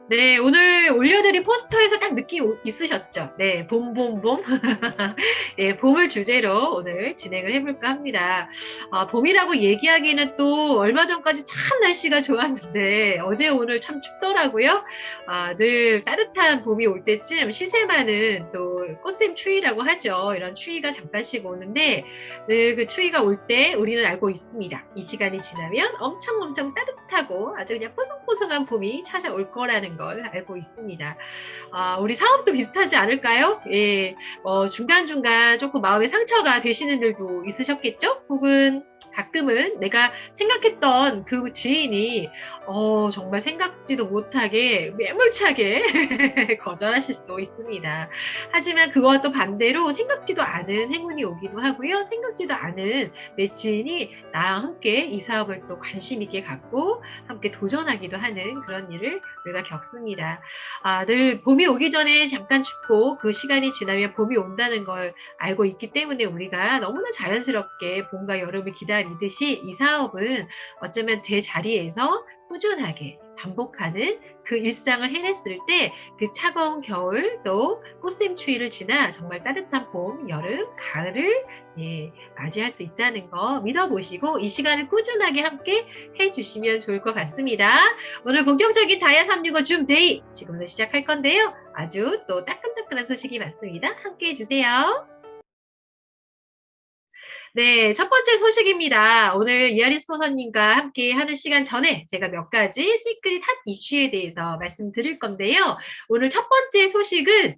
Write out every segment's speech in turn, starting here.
네, 오늘 올려드린 포스터에서 딱 느낌 있으셨죠? 네, 봄. 네, 봄을 주제로 오늘 진행을 해볼까 합니다. 봄이라고 얘기하기는 또 얼마 전까지 참 날씨가 좋았는데 어제 오늘 참 춥더라고요. 늘 따뜻한 봄이 올 때쯤 시샘하는 또 꽃샘 추위라고 하죠. 이런 추위가 잠깐씩 오는데 늘 그 추위가 올 때 우리는 알고 있습니다. 이 시간이 지나면 엄청 따뜻하고 아주 그냥 뽀송뽀송한 봄이 찾아올 거라는 걸 알고 있습니다. 우리 사업도 비슷하지 않을까요? 예, 중간중간 조금 마음의 상처가 되시는 일도 있으셨겠죠? 혹은 가끔은 내가 생각했던 그 지인이 정말 생각지도 못하게 매몰차게 거절하실 수도 있습니다. 하지만 그와 또 반대로 생각지도 않은 행운이 오기도 하고요. 생각지도 않은 내 지인이 나와 함께 이 사업을 또 관심 있게 갖고 함께 도전하기도 하는 그런 일을 우리가 겪습니다. 늘 봄이 오기 전에 잠깐 춥고 그 시간이 지나면 봄이 온다는 걸 알고 있기 때문에 우리가 너무나 자연스럽게 봄과 여름을 기다리듯이 이 사업은 어쩌면 제 자리에서 꾸준하게 반복하는 그 일상을 해냈을 때 그 차가운 겨울 또 꽃샘 추위를 지나 정말 따뜻한 봄, 여름, 가을을 맞이할 수 있다는 거 믿어보시고 이 시간을 꾸준하게 함께 해주시면 좋을 것 같습니다. 오늘 본격적인 다이아 365 줌 데이 지금부터 시작할 건데요. 아주 또 따끈따끈한 소식이 많습니다. 함께 해주세요. 네, 첫 번째 소식입니다. 오늘 이하리 스포서님과 함께 하는 시간 전에 제가 몇 가지 시크릿 핫 이슈에 대해서 말씀드릴 건데요. 오늘 첫 번째 소식은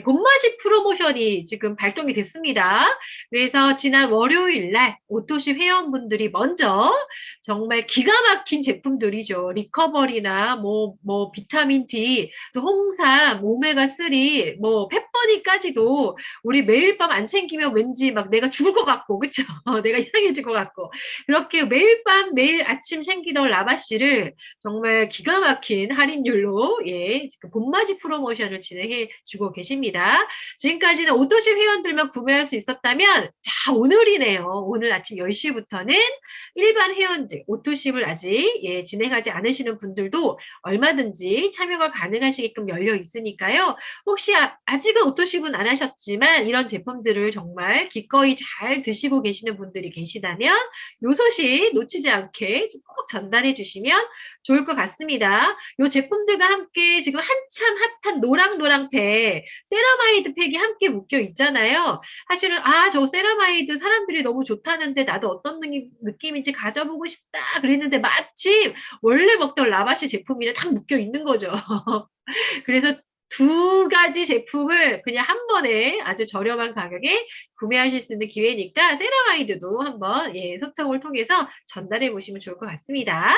봄맞이 프로모션이 지금 발동이 됐습니다. 그래서 지난 월요일 날 오토시 회원분들이 먼저 정말 기가 막힌 제품들이죠. 리커버리나 비타민 D, 또 홍삼, 오메가3, 펫버니까지도 우리 매일 밤 안 챙기면 왠지 막 내가 죽을 것 같고, 그쵸? 내가 이상해질 것 같고. 그렇게 매일 밤, 매일 아침 챙기던 라바씨를 정말 기가 막힌 할인율로, 지금 봄맞이 프로모션을 진행해 주고 계십니다. 지금까지는 오토시 회원들만 구매할 수 있었다면, 자, 오늘이네요. 오늘 아침 10시부터는 일반 회원들, 오토십을 아직 진행하지 않으시는 분들도 얼마든지 참여가 가능하시게끔 열려 있으니까요. 혹시 아직은 오토십은 안 하셨지만 이런 제품들을 정말 기꺼이 잘 드시고 계시는 분들이 계시다면 요 소식 놓치지 않게 꼭 전달해 주시면 좋을 것 같습니다. 요 제품들과 함께 지금 한참 핫한 노랑노랑 팩, 세라마이드 팩이 함께 묶여 있잖아요. 사실은 저 세라마이드 사람들이 너무 좋다는데 나도 어떤 느낌인지 가져보고 싶다 그랬는데 마침 원래 먹던 라바시 제품이랑 딱 묶여 있는 거죠. 그래서 두 가지 제품을 그냥 한 번에 아주 저렴한 가격에 구매하실 수 있는 기회니까 세라마이드도 한번 소통을 통해서 전달해 보시면 좋을 것 같습니다.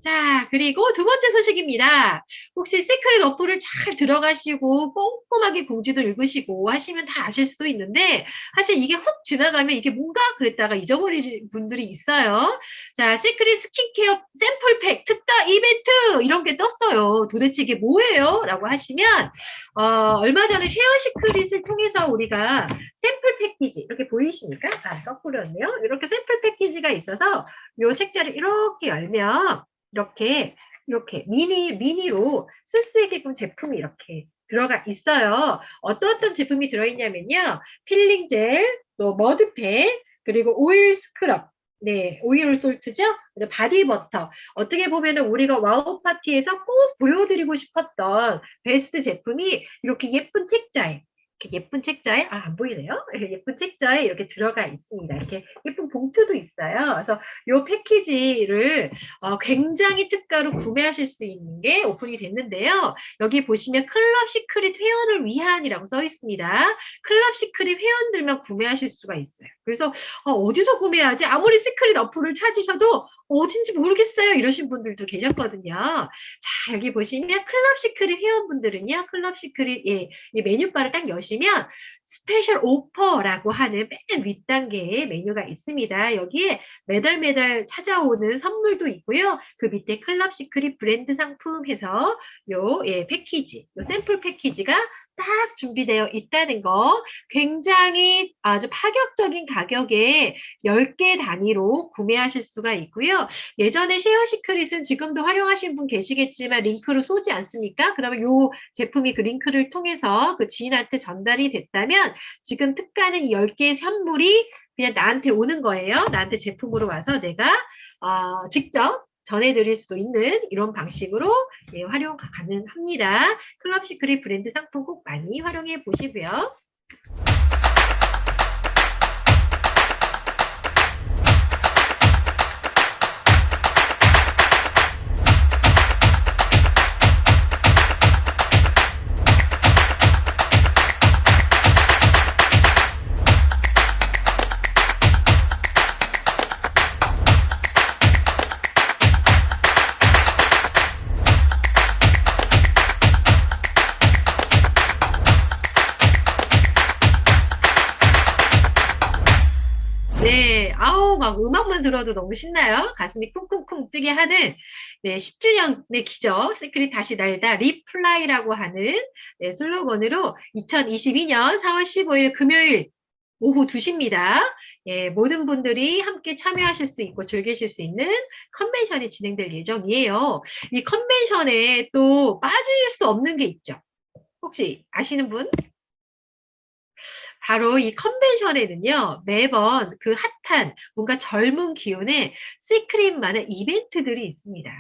자, 그리고 두 번째 소식입니다. 혹시 시크릿 어플을 잘 들어가시고 꼼꼼하게 공지도 읽으시고 하시면 다 아실 수도 있는데 사실 이게 훅 지나가면 이게 뭔가 그랬다가 잊어버리는 분들이 있어요. 자, 시크릿 스킨케어 샘플팩 특가 이벤트 이런 게 떴어요. 도대체 이게 뭐예요? 라고 하시면 얼마 전에 쉐어 시크릿을 통해서 우리가 샘플 패키지 이렇게 보이십니까? 거꾸로였네요. 이렇게 샘플 패키지가 있어서 이 책자를 이렇게 열면 이렇게 미니로 쓸 수 있게끔 제품이 이렇게 들어가 있어요. 어떤 제품이 들어있냐면요. 필링 젤, 또 머드팩, 그리고 오일 스크럽, 오일 솔트죠? 바디버터. 어떻게 보면은 우리가 와우 파티에서 꼭 보여드리고 싶었던 베스트 제품이 이렇게 예쁜 책자에, 안 보이네요? 예쁜 책자에 이렇게 들어가 있습니다. 이렇게 예쁜 봉투도 있어요. 그래서 이 패키지를 굉장히 특가로 구매하실 수 있는 게 오픈이 됐는데요. 여기 보시면 클럽 시크릿 회원을 위한이라고 써 있습니다. 클럽 시크릿 회원들만 구매하실 수가 있어요. 그래서 어디서 구매하지? 아무리 시크릿 어플을 찾으셔도 어딘지 모르겠어요. 이러신 분들도 계셨거든요. 자, 여기 보시면 클럽 시크릿 회원분들은요. 클럽 시크릿 이 메뉴바를 딱 여시면 스페셜 오퍼라고 하는 맨 윗단계에 메뉴가 있습니다. 여기에 매달 찾아오는 선물도 있고요. 그 밑에 클럽 시크릿 브랜드 상품 해서 요 패키지, 요 샘플 패키지가 딱 준비되어 있다는 거, 굉장히 아주 파격적인 가격에 10개 단위로 구매하실 수가 있고요. 예전에 쉐어 시크릿은 지금도 활용하신 분 계시겠지만 링크로 쏘지 않습니까? 그러면 이 제품이 그 링크를 통해서 그 지인한테 전달이 됐다면 지금 특가는 10개의 선물이 그냥 나한테 오는 거예요. 나한테 제품으로 와서 내가 직접 전해드릴 수도 있는 이런 방식으로 예, 활용 가능합니다. 클럽 시크릿 브랜드 상품 꼭 많이 활용해 보시고요. 네, 아우, 막 음악만 들어도 너무 신나요? 가슴이 쿵쿵쿵 뜨게 하는, 네, 10주년의 기적, 시크릿 다시 날다, 리플라이라고 하는, 네, 슬로건으로 2022년 4월 15일 금요일 오후 2시입니다. 예, 모든 분들이 함께 참여하실 수 있고 즐기실 수 있는 컨벤션이 진행될 예정이에요. 이 컨벤션에 또 빠질 수 없는 게 있죠. 혹시 아시는 분? 바로 이 컨벤션에는요, 매번 그 핫한 뭔가 젊은 기운의 시크릿만의 이벤트들이 있습니다.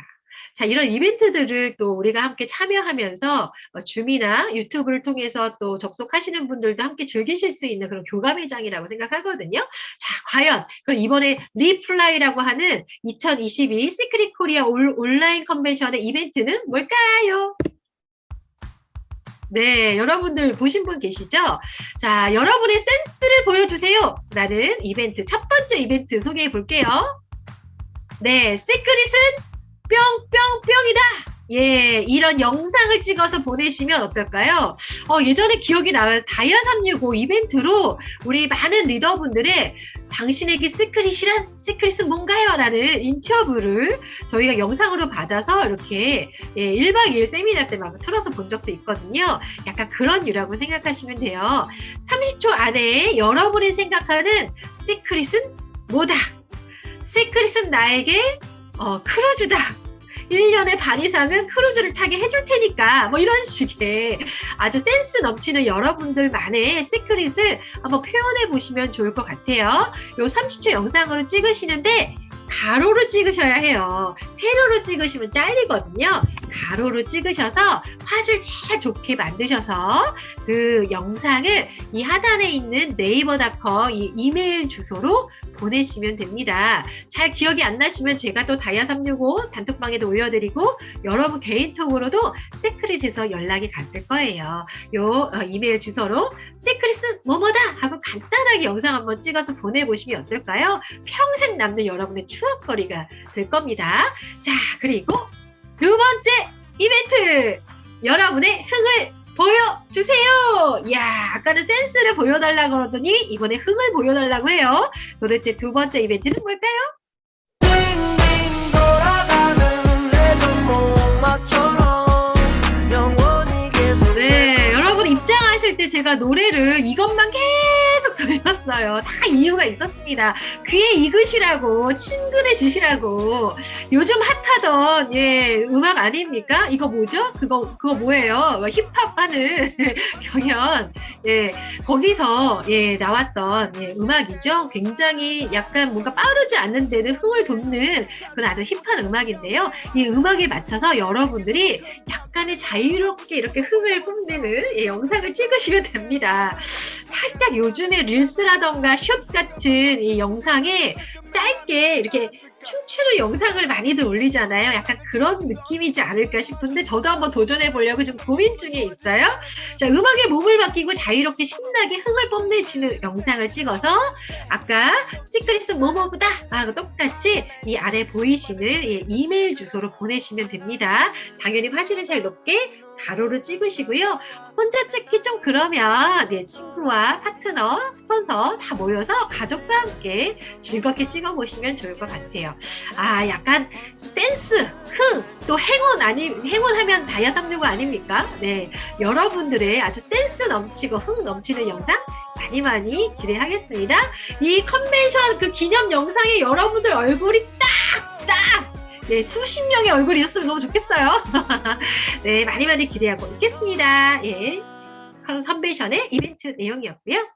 자, 이런 이벤트들을 또 우리가 함께 참여하면서 줌이나 유튜브를 통해서 또 접속하시는 분들도 함께 즐기실 수 있는 그런 교감회장이라고 생각하거든요. 자, 과연 그럼 이번에 리플라이라고 하는 2022 시크릿 코리아 온라인 컨벤션의 이벤트는 뭘까요? 네, 여러분들 보신 분 계시죠? 자, 여러분의 센스를 보여주세요. 라는 이벤트, 첫 번째 이벤트 소개해 볼게요. 네, 시크릿은 뿅뿅뿅이다. 예, 이런 영상을 찍어서 보내시면 어떨까요? 예전에 기억이 나요. 다이아 365 이벤트로 우리 많은 리더분들의 당신에게 시크릿은 뭔가요? 라는 인터뷰를 저희가 영상으로 받아서 이렇게 1박 2일 세미나 때 막 틀어서 본 적도 있거든요. 약간 그런 류라고 생각하시면 돼요. 30초 안에 여러분이 생각하는 시크릿은 뭐다? 시크릿은 나에게 크루즈다. 1년에 반 이상은 크루즈를 타게 해줄 테니까 뭐 이런 식의 아주 센스 넘치는 여러분들만의 시크릿을 한번 표현해 보시면 좋을 것 같아요. 요 30초 영상으로 찍으시는데 가로로 찍으셔야 해요. 세로로 찍으시면 잘리거든요. 가로로 찍으셔서 화질 제일 좋게 만드셔서 그 영상을 이 하단에 있는 네이버닷컴 이 이메일 주소로 보내시면 됩니다. 잘 기억이 안 나시면 제가 또 다이아 365 단톡방에도 올려드리고 여러분 개인톡으로도 시크릿에서 연락이 갔을 거예요. 요 이메일 주소로 시크릿은 뭐뭐다 하고 간단하게 영상 한번 찍어서 보내보시면 어떨까요? 평생 남는 여러분의 추억거리가 될 겁니다. 자, 그리고 두 번째 이벤트! 여러분의 흥을 보여주세요! 이야, 아까는 센스를 보여달라고 그러더니 이번에 흥을 보여달라고 해요. 도대체 두 번째 이벤트는 뭘까요? 네, 여러분 입장하실 때 제가 노래를 이것만 계속 들렸어요. 다 이유가 있었습니다. 귀에 익으시라고, 친근해지시라고. 요즘 핫하던 음악 아닙니까? 이거 뭐죠? 그거 뭐예요? 힙합 하는 경연. 거기서 나왔던 음악이죠. 굉장히 약간 뭔가 빠르지 않는 데는 흥을 돋는 그런 아주 힙한 음악인데요. 이 음악에 맞춰서 여러분들이 약간의 자유롭게 이렇게 흥을 뽐내는 영상을 찍으시면 됩니다. 살짝 요즘에 릴스라던가 숏 같은 이 영상에 짧게 이렇게 춤추는 영상을 많이들 올리잖아요. 약간 그런 느낌이지 않을까 싶은데 저도 한번 도전해 보려고 좀 고민 중에 있어요. 자, 음악에 몸을 맡기고 자유롭게 신나게 흥을 뽐내시는 영상을 찍어서 아까 시크릿은 뭐뭐보다 영상하고 똑같이 이 아래 보이시는 예, 이메일 주소로 보내시면 됩니다. 당연히 화질을 잘 높게 가로로 찍으시고요. 혼자 찍기 좀 그러면 네, 친구와 파트너, 스폰서 다 모여서 가족과 함께 즐겁게 찍어보시면 좋을 것 같아요. 아, 약간 센스, 흥, 또 행운하면 다이아 365 아닙니까? 네, 여러분들의 아주 센스 넘치고 흥 넘치는 영상 많이 많이 기대하겠습니다. 이 컨벤션 그 기념 영상에 여러분들 얼굴이 딱 네, 수십 명의 얼굴이 있었으면 너무 좋겠어요. 네, 많이 많이 기대하고 있겠습니다. 예, 컨벤션의 이벤트 내용이었고요.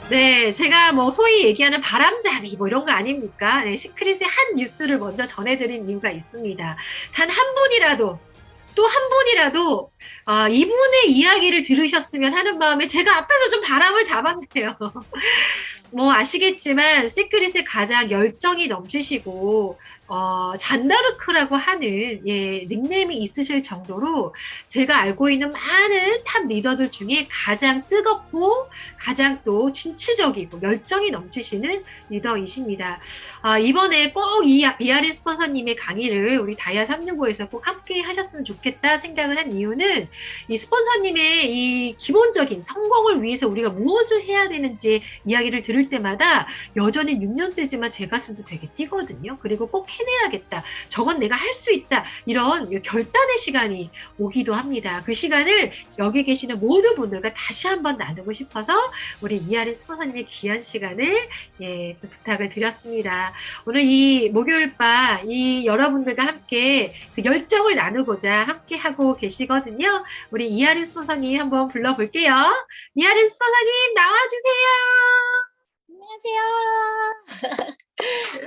네, 제가 뭐 소위 얘기하는 바람잡이 뭐 이런 거 아닙니까? 네, 시크릿의 한 뉴스를 먼저 전해드린 이유가 있습니다. 단 한 분이라도 또 한 분이라도 이분의 이야기를 들으셨으면 하는 마음에 제가 앞에서 좀 바람을 잡았네요. 뭐 아시겠지만 시크릿의 가장 열정이 넘치시고 잔다르크라고 하는 예, 닉네임이 있으실 정도로 제가 알고 있는 많은 탑 리더들 중에 가장 뜨겁고 가장 또 진취적이고 열정이 넘치시는 리더이십니다. 이번에 꼭 이아린 스폰서님의 강의를 우리 다이아 365에서 꼭 함께 하셨으면 좋겠다 생각을 한 이유는 이 스폰서님의 이 기본적인 성공을 위해서 우리가 무엇을 해야 되는지 이야기를 들을 때마다 여전히 6년째지만 제 가슴도 되게 뛰거든요. 그리고 꼭 해내야겠다. 저건 내가 할 수 있다. 이런 결단의 시간이 오기도 합니다. 그 시간을 여기 계시는 모든 분들과 다시 한번 나누고 싶어서 우리 이아린 스폰서님의 귀한 시간을 예, 부탁을 드렸습니다. 오늘 이 목요일 밤 이 여러분들과 함께 그 열정을 나누고자 함께 하고 계시거든요. 우리 이아린 스폰서님 한번 불러볼게요. 이아린 스폰서님 나와주세요. 안녕하세요.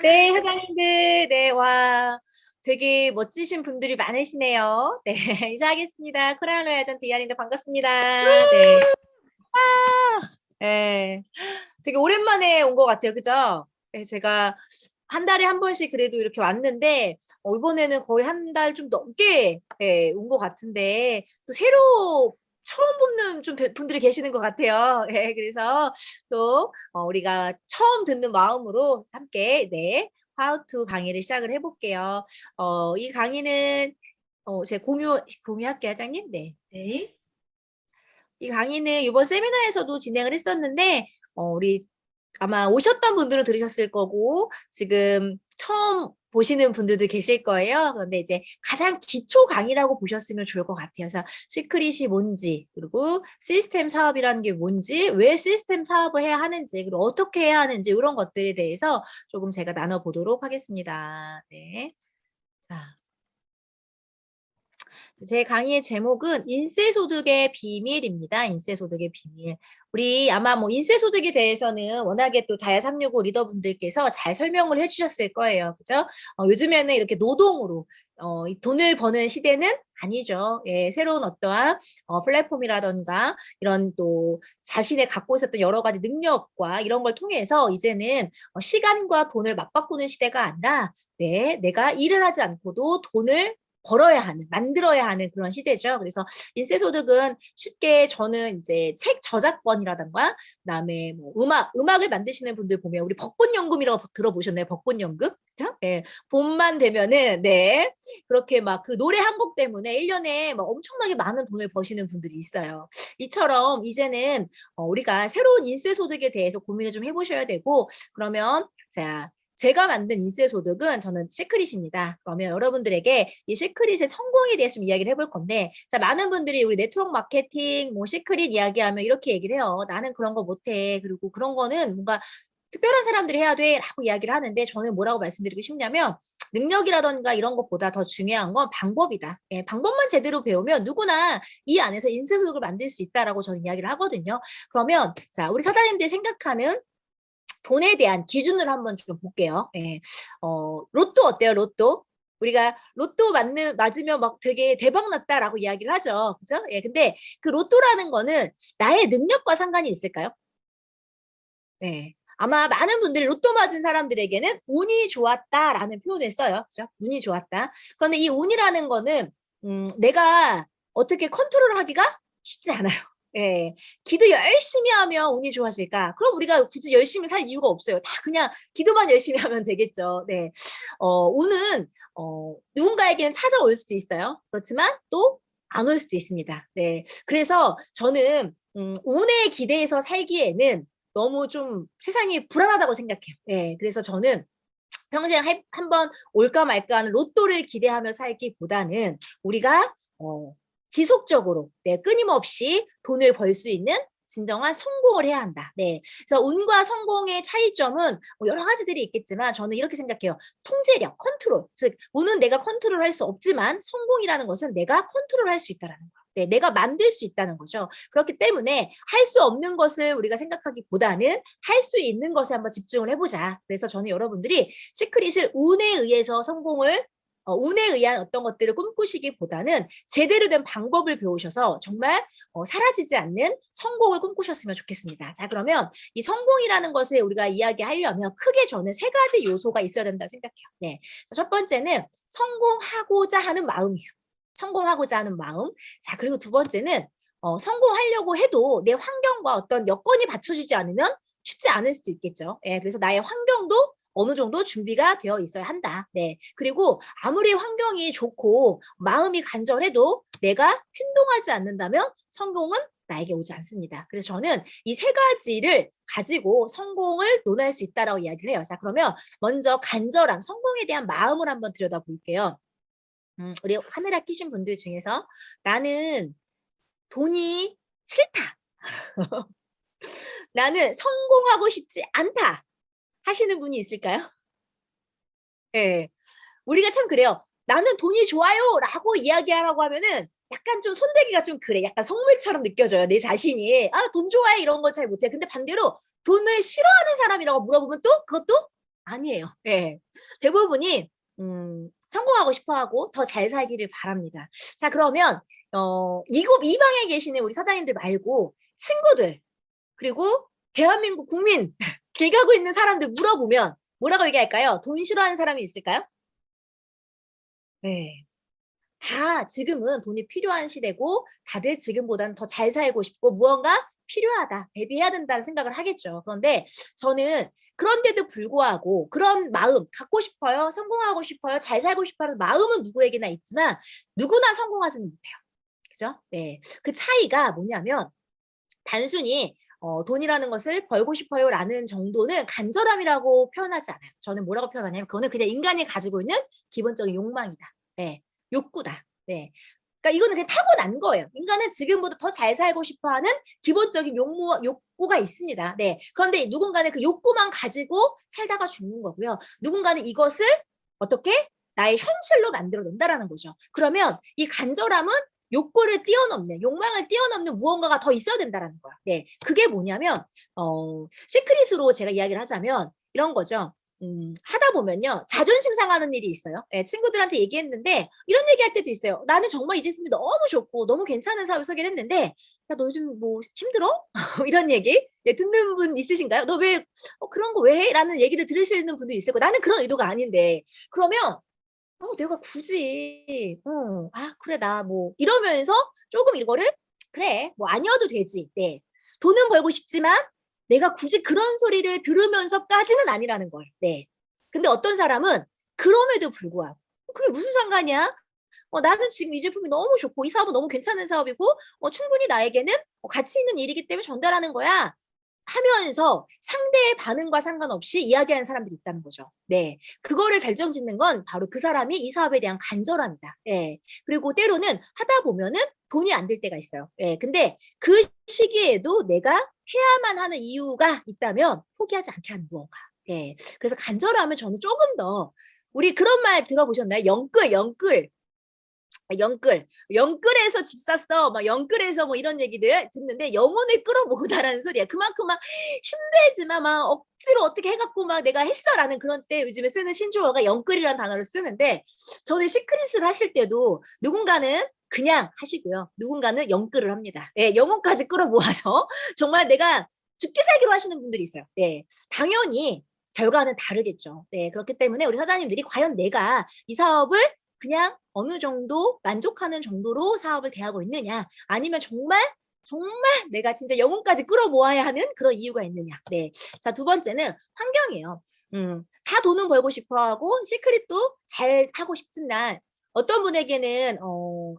네, 사장님들. 네, 와. 되게 멋지신 분들이 많으시네요. 네, 인사하겠습니다. 코랄로 야전 디아린데 반갑습니다. 네. 네. 되게 오랜만에 온 것 같아요. 그죠? 네, 제가 한 달에 한 번씩 그래도 이렇게 왔는데, 이번에는 거의 한 달 좀 넘게 네, 온 것 같은데, 또 새로 처음 보는 좀 분들이 계시는 것 같아요. 네, 그래서 또 우리가 처음 듣는 마음으로 함께 네, How to 강의를 시작을 해볼게요. 이 강의는 제가 공유할게요, 사장님. 네. 네. 이 강의는 이번 세미나에서도 진행을 했었는데 우리 아마 오셨던 분들은 들으셨을 거고 지금 처음 보시는 분들도 계실 거예요. 그런데 이제 가장 기초 강의라고 보셨으면 좋을 것 같아요. 그래서 시크릿이 뭔지, 그리고 시스템 사업이라는 게 뭔지, 왜 시스템 사업을 해야 하는지, 그리고 어떻게 해야 하는지 이런 것들에 대해서 조금 제가 나눠보도록 하겠습니다. 네. 자. 제 강의의 제목은 인세소득의 비밀입니다. 인세소득의 비밀. 우리 아마 뭐 인세소득에 대해서는 워낙에 또 다이아 365 리더분들께서 잘 설명을 해주셨을 거예요. 그죠? 요즘에는 이렇게 노동으로 이 돈을 버는 시대는 아니죠. 예, 새로운 어떠한 플랫폼이라던가 이런 또 자신의 갖고 있었던 여러 가지 능력과 이런 걸 통해서 이제는 시간과 돈을 맞바꾸는 시대가 아니라 네, 내가 일을 하지 않고도 돈을 벌어야 하는, 만들어야 하는 그런 시대죠. 그래서 인세소득은 쉽게 저는 이제 책 저작권이라던가, 그다음에 뭐 음악을 만드시는 분들 보면 우리 벚꽃연금이라고 들어보셨나요? 벚꽃연금? 그죠? 네. 봄만 되면은, 네. 그렇게 막 그 노래 한 곡 때문에 1년에 막 엄청나게 많은 돈을 버시는 분들이 있어요. 이처럼 이제는 우리가 새로운 인세소득에 대해서 고민을 좀 해보셔야 되고, 그러면, 자, 제가 만든 인세소득은 저는 시크릿입니다. 그러면 여러분들에게 이 시크릿의 성공에 대해서 좀 이야기를 해볼 건데, 자, 많은 분들이 우리 네트워크 마케팅, 뭐 시크릿 이야기하면 이렇게 얘기를 해요. 나는 그런 거 못해. 그리고 그런 거는 뭔가 특별한 사람들이 해야 돼 라고 이야기를 하는데, 저는 뭐라고 말씀드리고 싶냐면 능력이라던가 이런 것보다 더 중요한 건 방법이다. 예, 방법만 제대로 배우면 누구나 이 안에서 인세소득을 만들 수 있다라고 저는 이야기를 하거든요. 그러면 자, 우리 사장님들이 생각하는 돈에 대한 기준을 한번 좀 볼게요. 예. 로또 어때요? 로또? 우리가 로또 맞으면 막 되게 대박 났다라고 이야기를 하죠. 그죠? 예. 근데 그 로또라는 거는 나의 능력과 상관이 있을까요? 네. 아마 많은 분들이 로또 맞은 사람들에게는 운이 좋았다라는 표현을 써요. 그죠? 운이 좋았다. 그런데 이 운이라는 거는 내가 어떻게 컨트롤하기가 쉽지 않아요. 예. 기도 열심히 하면 운이 좋아질까? 그럼 우리가 굳이 열심히 살 이유가 없어요. 다 그냥 기도만 열심히 하면 되겠죠. 네. 운은 누군가에게는 찾아올 수도 있어요. 그렇지만 또 안 올 수도 있습니다. 네. 그래서 저는 운에 기대해서 살기에는 너무 좀 세상이 불안하다고 생각해요. 예. 그래서 저는 평생 한번 올까 말까 하는 로또를 기대하며 살기보다는 우리가 지속적으로 끊임없이 돈을 벌 수 있는 진정한 성공을 해야 한다. 네. 그래서 운과 성공의 차이점은 뭐 여러 가지들이 있겠지만 저는 이렇게 생각해요. 통제력, 컨트롤. 즉 운은 내가 컨트롤할 수 없지만 성공이라는 것은 내가 컨트롤할 수 있다라는 거예요. 네, 내가 만들 수 있다는 거죠. 그렇기 때문에 할 수 없는 것을 우리가 생각하기보다는 할 수 있는 것에 한번 집중을 해보자. 그래서 저는 여러분들이 시크릿을 운에 의해서 성공을 운에 의한 어떤 것들을 꿈꾸시기보다는 제대로 된 방법을 배우셔서 정말 사라지지 않는 성공을 꿈꾸셨으면 좋겠습니다. 자, 그러면 이 성공이라는 것을 우리가 이야기하려면 크게 저는 세 가지 요소가 있어야 된다고 생각해요. 네. 첫 번째는 성공하고자 하는 마음이에요. 성공하고자 하는 마음. 자, 그리고 두 번째는 성공하려고 해도 내 환경과 어떤 여건이 받쳐주지 않으면 쉽지 않을 수도 있겠죠. 예, 그래서 나의 환경도 어느 정도 준비가 되어 있어야 한다. 네. 그리고 아무리 환경이 좋고 마음이 간절해도 내가 행동하지 않는다면 성공은 나에게 오지 않습니다. 그래서 저는 이 세 가지를 가지고 성공을 논할 수 있다라고 이야기를 해요. 자, 그러면 먼저 간절함, 성공에 대한 마음을 한번 들여다볼게요. 우리 카메라 켜신 분들 중에서 나는 돈이 싫다. 나는 성공하고 싶지 않다. 하시는 분이 있을까요? 네. 우리가 참 그래요. 나는 돈이 좋아요. 라고 이야기하라고 하면은 약간 좀 손대기가 좀 그래. 약간 성물처럼 느껴져요. 내 자신이. 아, 돈 좋아해. 이런 거 잘 못해. 근데 반대로 돈을 싫어하는 사람이라고 물어보면 또 그것도 아니에요. 네. 대부분이 성공하고 싶어 하고 더 잘 살기를 바랍니다. 자, 그러면 이 방에 계시는 우리 사장님들 말고 친구들 그리고 대한민국 국민 길 가고 있는 사람들 물어보면 뭐라고 얘기할까요? 돈 싫어하는 사람이 있을까요? 네. 다 지금은 돈이 필요한 시대고 다들 지금보다는 더 잘 살고 싶고 무언가 필요하다, 대비해야 된다는 생각을 하겠죠. 그런데 저는 그런데도 불구하고 그런 마음 갖고 싶어요, 성공하고 싶어요, 잘 살고 싶어하는 마음은 누구에게나 있지만 누구나 성공하지는 못해요. 그죠? 네. 그 차이가 뭐냐면 단순히 돈이라는 것을 벌고 싶어요라는 정도는 간절함이라고 표현하지 않아요. 저는 뭐라고 표현하냐면 그거는 그냥 인간이 가지고 있는 기본적인 욕망이다. 네, 욕구다. 네. 그러니까 이거는 그냥 타고난 거예요. 인간은 지금보다 더 잘 살고 싶어하는 기본적인 욕구가 있습니다. 네. 그런데 누군가는 그 욕구만 가지고 살다가 죽는 거고요. 누군가는 이것을 어떻게 나의 현실로 만들어 놓는다라는 거죠. 그러면 이 간절함은 욕구를 뛰어넘는, 욕망을 뛰어넘는 무언가가 더 있어야 된다라는 거야. 네. 그게 뭐냐면, 시크릿으로 제가 이야기를 하자면 이런 거죠. 하다 보면요. 자존심 상하는 일이 있어요. 예, 친구들한테 얘기했는데 이런 얘기할 때도 있어요. 나는 정말 이 제품이 너무 좋고 너무 괜찮은 사업을 소개를 했는데 야, 너 요즘 뭐 힘들어? 이런 얘기 예, 듣는 분 있으신가요? 너 왜 그런 거 왜 해? 라는 얘기를 들으시는 분도 있을 거고 나는 그런 의도가 아닌데 그러면 내가 굳이, 그래, 나 뭐, 이러면서 조금 이거를, 그래, 뭐, 아니어도 되지. 네. 돈은 벌고 싶지만, 내가 굳이 그런 소리를 들으면서까지는 아니라는 거예요. 네. 근데 어떤 사람은, 그럼에도 불구하고, 그게 무슨 상관이야? 나는 지금 이 제품이 너무 좋고, 이 사업은 너무 괜찮은 사업이고, 충분히 나에게는 가치 있는 일이기 때문에 전달하는 거야. 하면서 상대의 반응과 상관없이 이야기하는 사람들이 있다는 거죠. 네. 그거를 결정짓는 건 바로 그 사람이 이 사업에 대한 간절함이다. 예. 그리고 때로는 하다 보면은 돈이 안 될 때가 있어요. 예. 근데 그 시기에도 내가 해야만 하는 이유가 있다면 포기하지 않게 하는 무언가. 예. 그래서 간절함을 저는 조금 더 우리 그런 말 들어보셨나요? 영끌. 영끌에서 집 샀어. 막 영끌에서 뭐 이런 얘기들 듣는데 영혼을 끌어모으다라는 소리야. 그만큼 막 힘들지만 막 억지로 어떻게 해갖고 막 내가 했어라는 그런 때 요즘에 쓰는 신조어가 영끌이라는 단어를 쓰는데 저는 시크릿을 하실 때도 누군가는 그냥 하시고요. 누군가는 영끌을 합니다. 예, 영혼까지 끌어모아서 정말 내가 죽기 살기로 하시는 분들이 있어요. 네, 당연히 결과는 다르겠죠. 네, 그렇기 때문에 우리 사장님들이 과연 내가 이 사업을 그냥 어느 정도 만족하는 정도로 사업을 대하고 있느냐 아니면 정말 정말 내가 진짜 영혼까지 끌어모아야 하는 그런 이유가 있느냐. 네. 자, 두 번째는 환경이에요. 다 돈은 벌고 싶어 하고 시크릿도 잘 하고 싶은 날 어떤 분에게는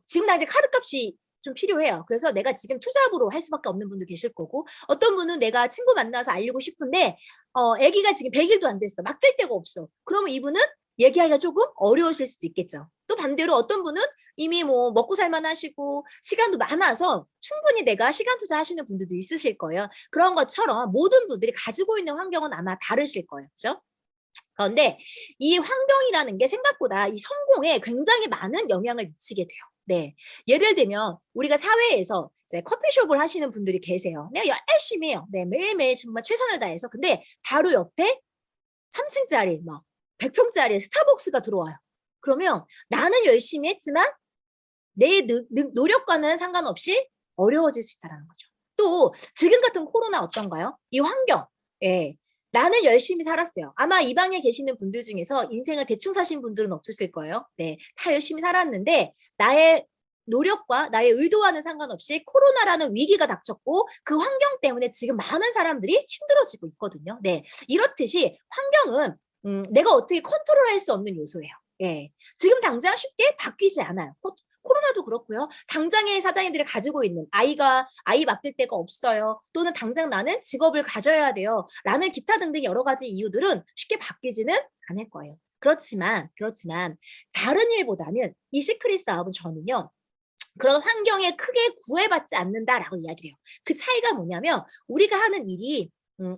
지금 당장 카드값이 좀 필요해요. 그래서 내가 지금 투잡으로 할 수밖에 없는 분도 계실 거고 어떤 분은 내가 친구 만나서 알리고 싶은데 아기가 지금 100일도 안 됐어. 막 될 데가 없어. 그러면 이분은 얘기하기가 조금 어려우실 수도 있겠죠. 또 반대로 어떤 분은 이미 뭐 먹고 살만 하시고 시간도 많아서 충분히 내가 시간 투자하시는 분들도 있으실 거예요. 그런 것처럼 모든 분들이 가지고 있는 환경은 아마 다르실 거예요. 그렇죠? 그런데 이 환경이라는 게 생각보다 이 성공에 굉장히 많은 영향을 미치게 돼요. 네. 예를 들면 우리가 사회에서 이제 커피숍을 하시는 분들이 계세요. 내가 열심히 해요. 네, 매일매일 정말 최선을 다해서. 근데 바로 옆에 3층짜리 막 100평짜리 스타벅스가 들어와요. 그러면 나는 열심히 했지만 내 노력과는 상관없이 어려워질 수 있다는 거죠. 또 지금 같은 코로나 어떤가요? 이 환경. 예. 나는 열심히 살았어요. 아마 이 방에 계시는 분들 중에서 인생을 대충 사신 분들은 없으실 거예요. 네. 다 열심히 살았는데 나의 노력과 나의 의도와는 상관없이 코로나라는 위기가 닥쳤고 그 환경 때문에 지금 많은 사람들이 힘들어지고 있거든요. 네. 이렇듯이 환경은 내가 어떻게 컨트롤할 수 없는 요소예요. 예. 지금 당장 쉽게 바뀌지 않아요. 코로나도 그렇고요. 당장의 사장님들이 가지고 있는 아이 맡길 데가 없어요. 또는 당장 나는 직업을 가져야 돼요. 라는 기타 등등 여러 가지 이유들은 쉽게 바뀌지는 않을 거예요. 그렇지만 다른 일보다는 이 시크릿 사업은 저는요. 그런 환경에 크게 구애받지 않는다라고 이야기를 해요. 그 차이가 뭐냐면 우리가 하는 일이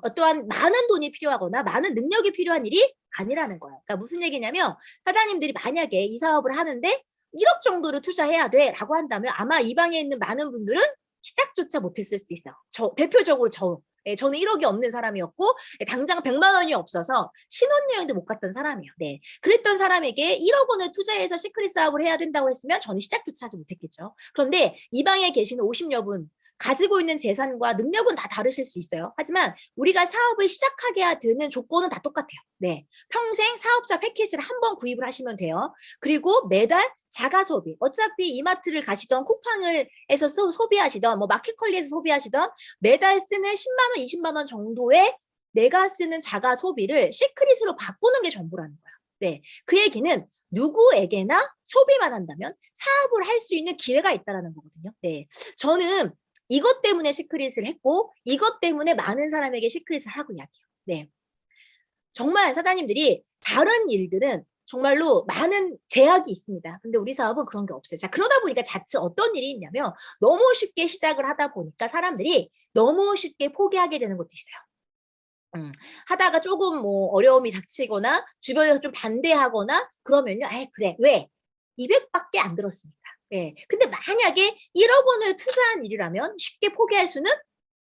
어떠한 많은 돈이 필요하거나 많은 능력이 필요한 일이 아니라는 거예요. 그러니까 무슨 얘기냐면 사장님들이 만약에 이 사업을 하는데 1억 정도를 투자해야 돼라고 한다면 아마 이 방에 있는 많은 분들은 시작조차 못했을 수도 있어요. 대표적으로 저는 1억이 없는 사람이었고 당장 100만 원이 없어서 신혼여행도 못 갔던 사람이에요. 네, 그랬던 사람에게 1억 원을 투자해서 시크릿 사업을 해야 된다고 했으면 저는 시작조차 하지 못했겠죠. 그런데 이 방에 계시는 50여 분 가지고 있는 재산과 능력은 다 다르실 수 있어요. 하지만 우리가 사업을 시작하게 되는 조건은 다 똑같아요. 네, 평생 사업자 패키지를 한 번 구입을 하시면 돼요. 그리고 매달 자가 소비. 어차피 이마트를 가시던 쿠팡에서 소비하시던 뭐 마켓컬리에서 소비하시던 매달 쓰는 10만 원, 20만 원 정도의 내가 쓰는 자가 소비를 시크릿으로 바꾸는 게 전부라는 거야. 네, 그 얘기는 누구에게나 소비만 한다면 사업을 할 수 있는 기회가 있다는 거거든요. 네, 저는 이것 때문에 시크릿을 했고 이것 때문에 많은 사람에게 시크릿을 하고 이야기해요. 네, 정말 사장님들이 다른 일들은 정말로 많은 제약이 있습니다. 근데 우리 사업은 그런 게 없어요. 자, 그러다 보니까 자칫 어떤 일이 있냐면 너무 쉽게 시작을 하다 보니까 사람들이 너무 쉽게 포기하게 되는 것도 있어요. 하다가 조금 뭐 어려움이 닥치거나 주변에서 좀 반대하거나 그러면요. 그래. 왜? 200밖에 안 들었으니까. 예. 근데 만약에 1억 원을 투자한 일이라면 쉽게 포기할 수는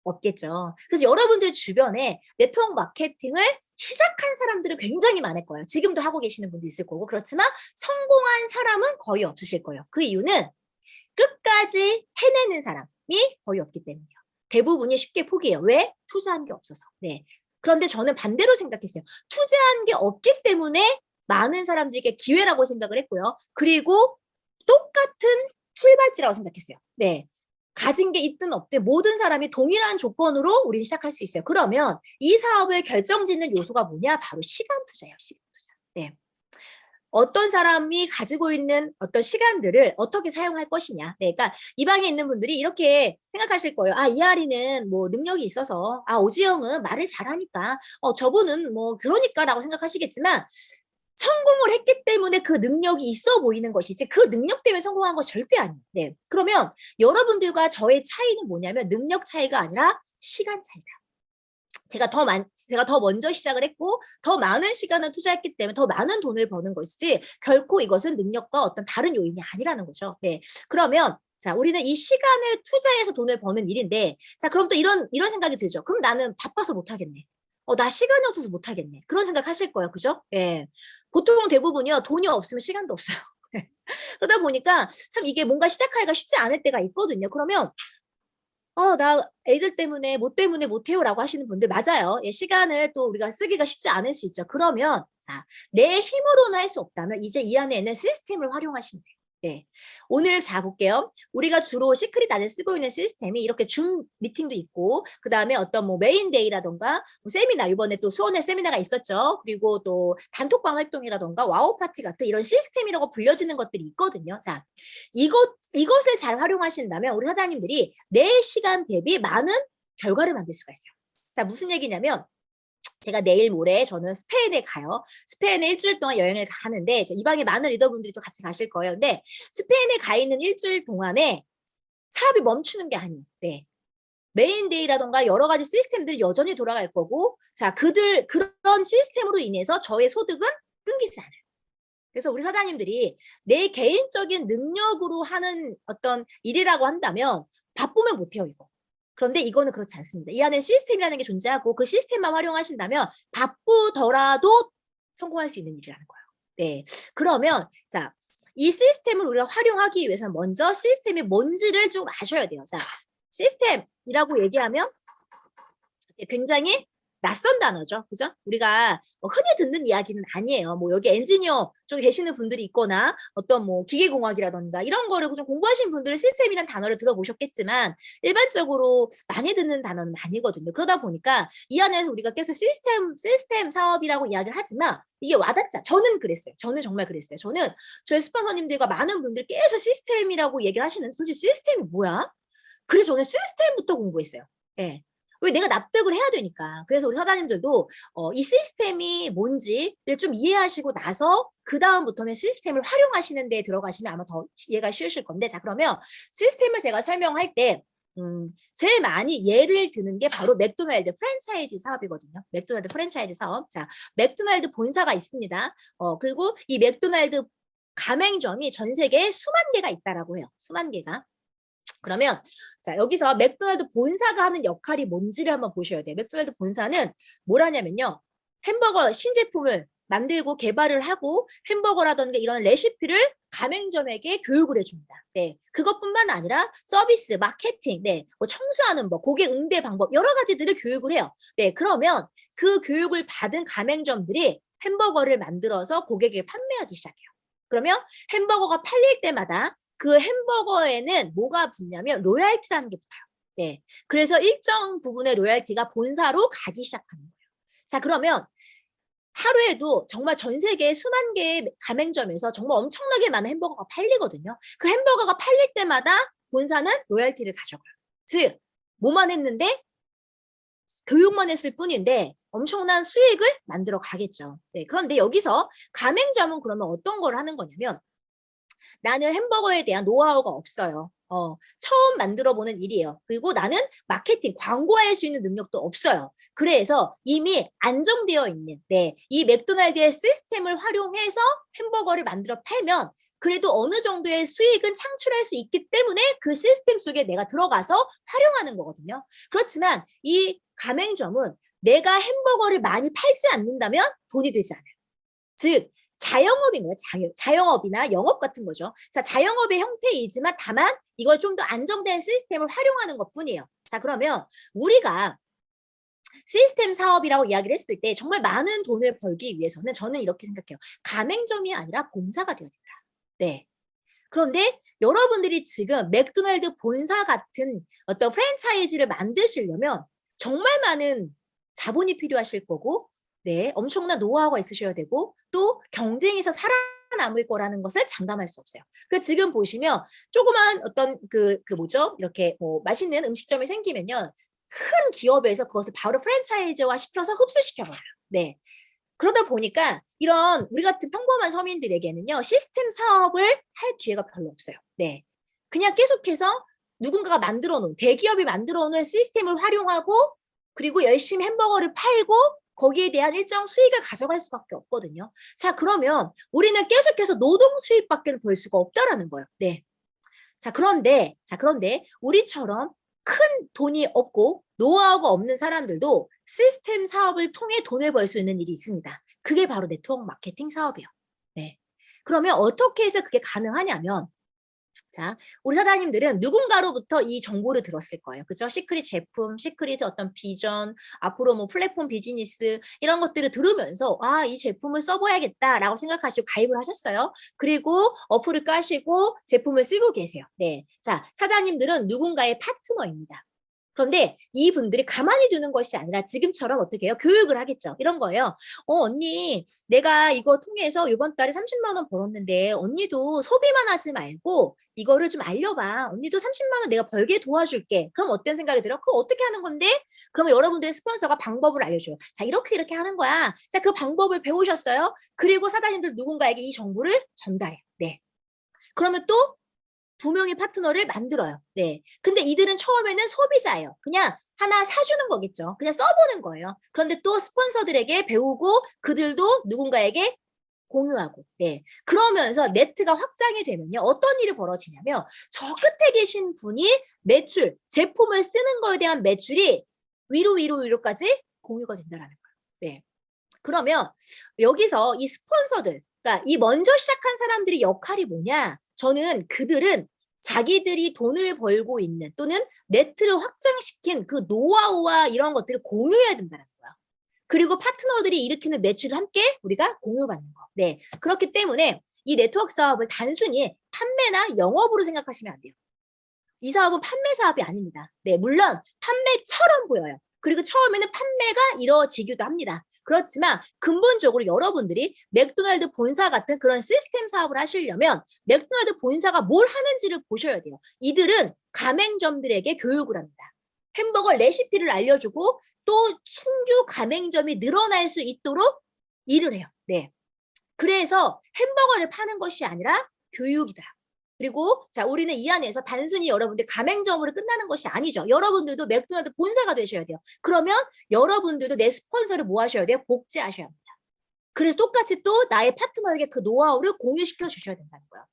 없겠죠. 그래서 여러분들 주변에 네트워크 마케팅을 시작한 사람들은 굉장히 많을 거예요. 지금도 하고 계시는 분도 있을 거고. 그렇지만 성공한 사람은 거의 없으실 거예요. 그 이유는 끝까지 해내는 사람이 거의 없기 때문이에요. 대부분이 쉽게 포기해요. 왜? 투자한 게 없어서. 네. 그런데 저는 반대로 생각했어요. 투자한 게 없기 때문에 많은 사람들에게 기회라고 생각을 했고요. 그리고 똑같은 출발지라고 생각했어요. 네. 가진 게 있든 없든 모든 사람이 동일한 조건으로 우리는 시작할 수 있어요. 그러면 이 사업을 결정짓는 요소가 뭐냐? 바로 시간 투자예요. 시간 투자. 네. 어떤 사람이 가지고 있는 어떤 시간들을 어떻게 사용할 것이냐. 네, 그러니까 이 방에 있는 분들이 이렇게 생각하실 거예요. 이하리는 뭐 능력이 있어서, 오지영은 말을 잘하니까, 저분은 뭐 그러니까라고 생각하시겠지만 성공을 했기 때문에 그 능력이 있어 보이는 것이지 그 능력 때문에 성공한 것이 절대 아니에요. 네, 그러면 여러분들과 저의 차이는 뭐냐면 능력 차이가 아니라 시간 차이다. 제가 더 먼저 시작을 했고 더 많은 시간을 투자했기 때문에 더 많은 돈을 버는 것이지 결코 이것은 능력과 어떤 다른 요인이 아니라는 거죠. 네, 그러면 자, 우리는 이 시간을 투자해서 돈을 버는 일인데 자, 그럼 또 이런 생각이 들죠. 그럼 나는 바빠서 못 하겠네. 나 시간이 없어서 못 하겠네. 그런 생각 하실 거예요. 그죠? 예. 보통 대부분이요. 돈이 없으면 시간도 없어요. 그러다 보니까 참 이게 뭔가 시작하기가 쉽지 않을 때가 있거든요. 그러면 나 애들 때문에 못해요라고 하시는 분들 맞아요. 예, 시간을 또 우리가 쓰기가 쉽지 않을 수 있죠. 그러면 자, 내 힘으로는 할 수 없다면 이제 이 안에 있는 시스템을 활용하시면 돼요. 네. 오늘 자 볼게요. 우리가 주로 시크릿 안에 쓰고 있는 시스템이 이렇게 줌 미팅도 있고, 그 다음에 어떤 뭐 메인데이라던가 뭐 세미나, 이번에 또 수원에 세미나가 있었죠. 그리고 또 단톡방 활동이라던가 와우 파티 같은 이런 시스템이라고 불려지는 것들이 있거든요. 자, 이것을 잘 활용하신다면 우리 사장님들이 내 시간 대비 많은 결과를 만들 수가 있어요. 자, 무슨 얘기냐면 제가 내일 모레 저는 스페인에 가요. 스페인에 일주일 동안 여행을 가는데 이 방에 많은 리더분들이 또 같이 가실 거예요. 근데 스페인에 가 있는 일주일 동안에 사업이 멈추는 게 아니에요. 네. 메인데이라던가 여러 가지 시스템들이 여전히 돌아갈 거고, 자, 그런 시스템으로 인해서 저의 소득은 끊기지 않아요. 그래서 우리 사장님들이 내 개인적인 능력으로 하는 어떤 일이라고 한다면 바쁘면 못해요, 이거. 그런데 이거는 그렇지 않습니다. 이 안에 시스템이라는 게 존재하고 그 시스템만 활용하신다면 바쁘더라도 성공할 수 있는 일이라는 거예요. 네. 그러면 자, 이 시스템을 우리가 활용하기 위해서는 먼저 시스템이 뭔지를 좀 아셔야 돼요. 자, 시스템이라고 얘기하면 굉장히 낯선 단어죠. 그죠? 우리가 흔히 듣는 이야기는 아니에요. 뭐 여기 엔지니어 쪽에 계시는 분들이 있거나 어떤 뭐 기계공학이라던가 이런 거를 좀 공부하신 분들은 시스템이라는 단어를 들어보셨겠지만 일반적으로 많이 듣는 단어는 아니거든요. 그러다 보니까 이 안에서 우리가 계속 시스템 사업이라고 이야기를 하지만 이게 와닿지 않아요. 저는 그랬어요. 저는 정말 그랬어요. 저는 저희 스폰서님들과 많은 분들 계속 시스템이라고 얘기를 하시는데 도대체 시스템이 뭐야? 그래서 저는 시스템부터 공부했어요. 예. 왜 내가 납득을 해야 되니까. 그래서 우리 사장님들도 이 시스템이 뭔지를 좀 이해하시고 나서 그 다음부터는 시스템을 활용하시는 데 들어가시면 아마 더 이해가 쉬우실 건데, 자, 그러면 시스템을 제가 설명할 때 제일 많이 예를 드는 게 바로 맥도날드 프랜차이즈 사업이거든요. 맥도날드 프랜차이즈 사업. 자, 맥도날드 본사가 있습니다. 그리고 이 맥도날드 가맹점이 전 세계에 수만 개가 있다라고 해요. 수만 개가. 그러면 자, 여기서 맥도날드 본사가 하는 역할이 뭔지를 한번 보셔야 돼요. 맥도날드 본사는 뭘 하냐면요. 햄버거 신제품을 만들고 개발을 하고 햄버거라든가 이런 레시피를 가맹점에게 교육을 해줍니다. 네, 그것뿐만 아니라 서비스, 마케팅, 네, 뭐 청소하는 법, 고객 응대 방법 여러 가지들을 교육을 해요. 네, 그러면 그 교육을 받은 가맹점들이 햄버거를 만들어서 고객에게 판매하기 시작해요. 그러면 햄버거가 팔릴 때마다 그 햄버거에는 뭐가 붙냐면 로얄티라는 게 붙어요. 네. 그래서 일정 부분의 로얄티가 본사로 가기 시작하는 거예요. 자, 그러면 하루에도 정말 전 세계 수만 개의 가맹점에서 정말 엄청나게 많은 햄버거가 팔리거든요. 그 햄버거가 팔릴 때마다 본사는 로얄티를 가져가요. 즉, 뭐만 했는데 교육만 했을 뿐인데 엄청난 수익을 만들어 가겠죠. 네. 그런데 여기서 가맹점은 그러면 어떤 걸 하는 거냐면 나는 햄버거에 대한 노하우가 없어요. 처음 만들어보는 일이에요. 그리고 나는 마케팅, 광고할 수 있는 능력도 없어요. 그래서 이미 안정되어 있는 이 맥도날드의 시스템을 활용해서 햄버거를 만들어 팔면 그래도 어느 정도의 수익은 창출할 수 있기 때문에 그 시스템 속에 내가 들어가서 활용하는 거거든요. 그렇지만 이 가맹점은 내가 햄버거를 많이 팔지 않는다면 돈이 되지 않아요. 즉 자영업인 거예요. 자영업이나 영업 같은 거죠. 자, 자영업의 형태이지만 다만 이걸 좀 더 안정된 시스템을 활용하는 것뿐이에요. 자, 그러면 우리가 시스템 사업이라고 이야기를 했을 때 정말 많은 돈을 벌기 위해서는 저는 이렇게 생각해요. 가맹점이 아니라 본사가 되어야 된다. 네. 그런데 여러분들이 지금 맥도날드 본사 같은 어떤 프랜차이즈를 만드시려면 정말 많은 자본이 필요하실 거고 네, 엄청난 노하우가 있으셔야 되고 또 경쟁에서 살아남을 거라는 것을 장담할 수 없어요. 그래서 지금 보시면 조그만 어떤 뭐죠? 이렇게 뭐 맛있는 음식점이 생기면요. 큰 기업에서 그것을 바로 프랜차이즈화 시켜서 흡수시켜버려요. 네. 그러다 보니까 이런 우리 같은 평범한 서민들에게는요. 시스템 사업을 할 기회가 별로 없어요. 네. 그냥 계속해서 누군가가 만들어 놓은 대기업이 만들어 놓은 시스템을 활용하고 그리고 열심히 햄버거를 팔고 거기에 대한 일정 수익을 가져갈 수밖에 없거든요. 자, 그러면 우리는 계속해서 노동 수입밖에 벌 수가 없다라는 거예요. 네. 자, 그런데 우리처럼 큰 돈이 없고 노하우가 없는 사람들도 시스템 사업을 통해 돈을 벌 수 있는 일이 있습니다. 그게 바로 네트워크 마케팅 사업이에요. 네. 그러면 어떻게 해서 그게 가능하냐면 자, 우리 사장님들은 누군가로부터 이 정보를 들었을 거예요. 그죠? 시크릿 제품, 시크릿의 어떤 비전, 앞으로 뭐 플랫폼 비즈니스 이런 것들을 들으면서 아, 이 제품을 써봐야겠다라고 생각하시고 가입을 하셨어요. 그리고 어플을 까시고 제품을 쓰고 계세요. 네. 자, 사장님들은 누군가의 파트너입니다. 그런데 이분들이 가만히 두는 것이 아니라 지금처럼 어떻게 해요? 교육을 하겠죠. 이런 거예요. 언니, 내가 이거 통해서 이번 달에 30만 원 벌었는데 언니도 소비만 하지 말고 이거를 좀 알려봐. 언니도 30만 원 내가 벌게 도와줄게. 그럼 어떤 생각이 들어? 그럼 어떻게 하는 건데? 그러면 여러분들의 스폰서가 방법을 알려줘요. 자, 이렇게 하는 거야. 자, 그 방법을 배우셨어요? 그리고 사장님들 누군가에게 이 정보를 전달해요. 네. 그러면 또 두 명의 파트너를 만들어요. 네. 근데 이들은 처음에는 소비자예요. 그냥 하나 사주는 거겠죠. 그냥 써보는 거예요. 그런데 또 스폰서들에게 배우고 그들도 누군가에게 공유하고. 네. 그러면서 네트가 확장이 되면요. 어떤 일이 벌어지냐면 저 끝에 계신 분이 매출, 제품을 쓰는 거에 대한 매출이 위로까지 공유가 된다는 거예요. 네. 그러면 여기서 이 스폰서들, 그러니까 이 먼저 시작한 사람들의 역할이 뭐냐? 저는 그들은 자기들이 돈을 벌고 있는 또는 네트를 확장시킨 그 노하우와 이런 것들을 공유해야 된다는 거야. 그리고 파트너들이 일으키는 매출을 함께 우리가 공유받는 거. 네. 그렇기 때문에 이 네트워크 사업을 단순히 판매나 영업으로 생각하시면 안 돼요. 이 사업은 판매 사업이 아닙니다. 네, 물론 판매처럼 보여요. 그리고 처음에는 판매가 이루어지기도 합니다. 그렇지만 근본적으로 여러분들이 맥도날드 본사 같은 그런 시스템 사업을 하시려면 맥도날드 본사가 뭘 하는지를 보셔야 돼요. 이들은 가맹점들에게 교육을 합니다. 햄버거 레시피를 알려주고 또 신규 가맹점이 늘어날 수 있도록 일을 해요. 네. 그래서 햄버거를 파는 것이 아니라 교육이다. 그리고 자, 우리는 이 안에서 단순히 여러분들 가맹점으로 끝나는 것이 아니죠. 여러분들도 맥도날드 본사가 되셔야 돼요. 그러면 여러분들도 내 스폰서를 뭐 하셔야 돼요? 복제하셔야 합니다. 그래서 똑같이 또 나의 파트너에게 그 노하우를 공유시켜 주셔야 된다는 거예요.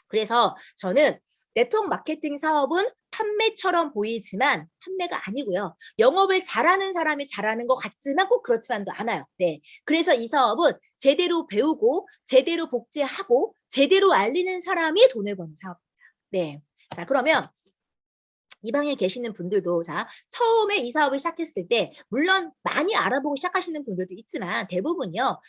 그래서 저는 네트워크 마케팅 사업은 판매처럼 보이지만 판매가 아니고요. 영업을 잘하는 사람이 잘하는 것 같지만 꼭 그렇지만도 않아요. 네. 그래서 이 사업은 제대로 배우고 제대로 복제하고 제대로 알리는 사람이 돈을 버는 사업입니다. 네. 자, 그러면 이 방에 계시는 분들도 자, 처음에 이 사업을 시작했을 때 물론 많이 알아보고 시작하시는 분들도 있지만 대부분요.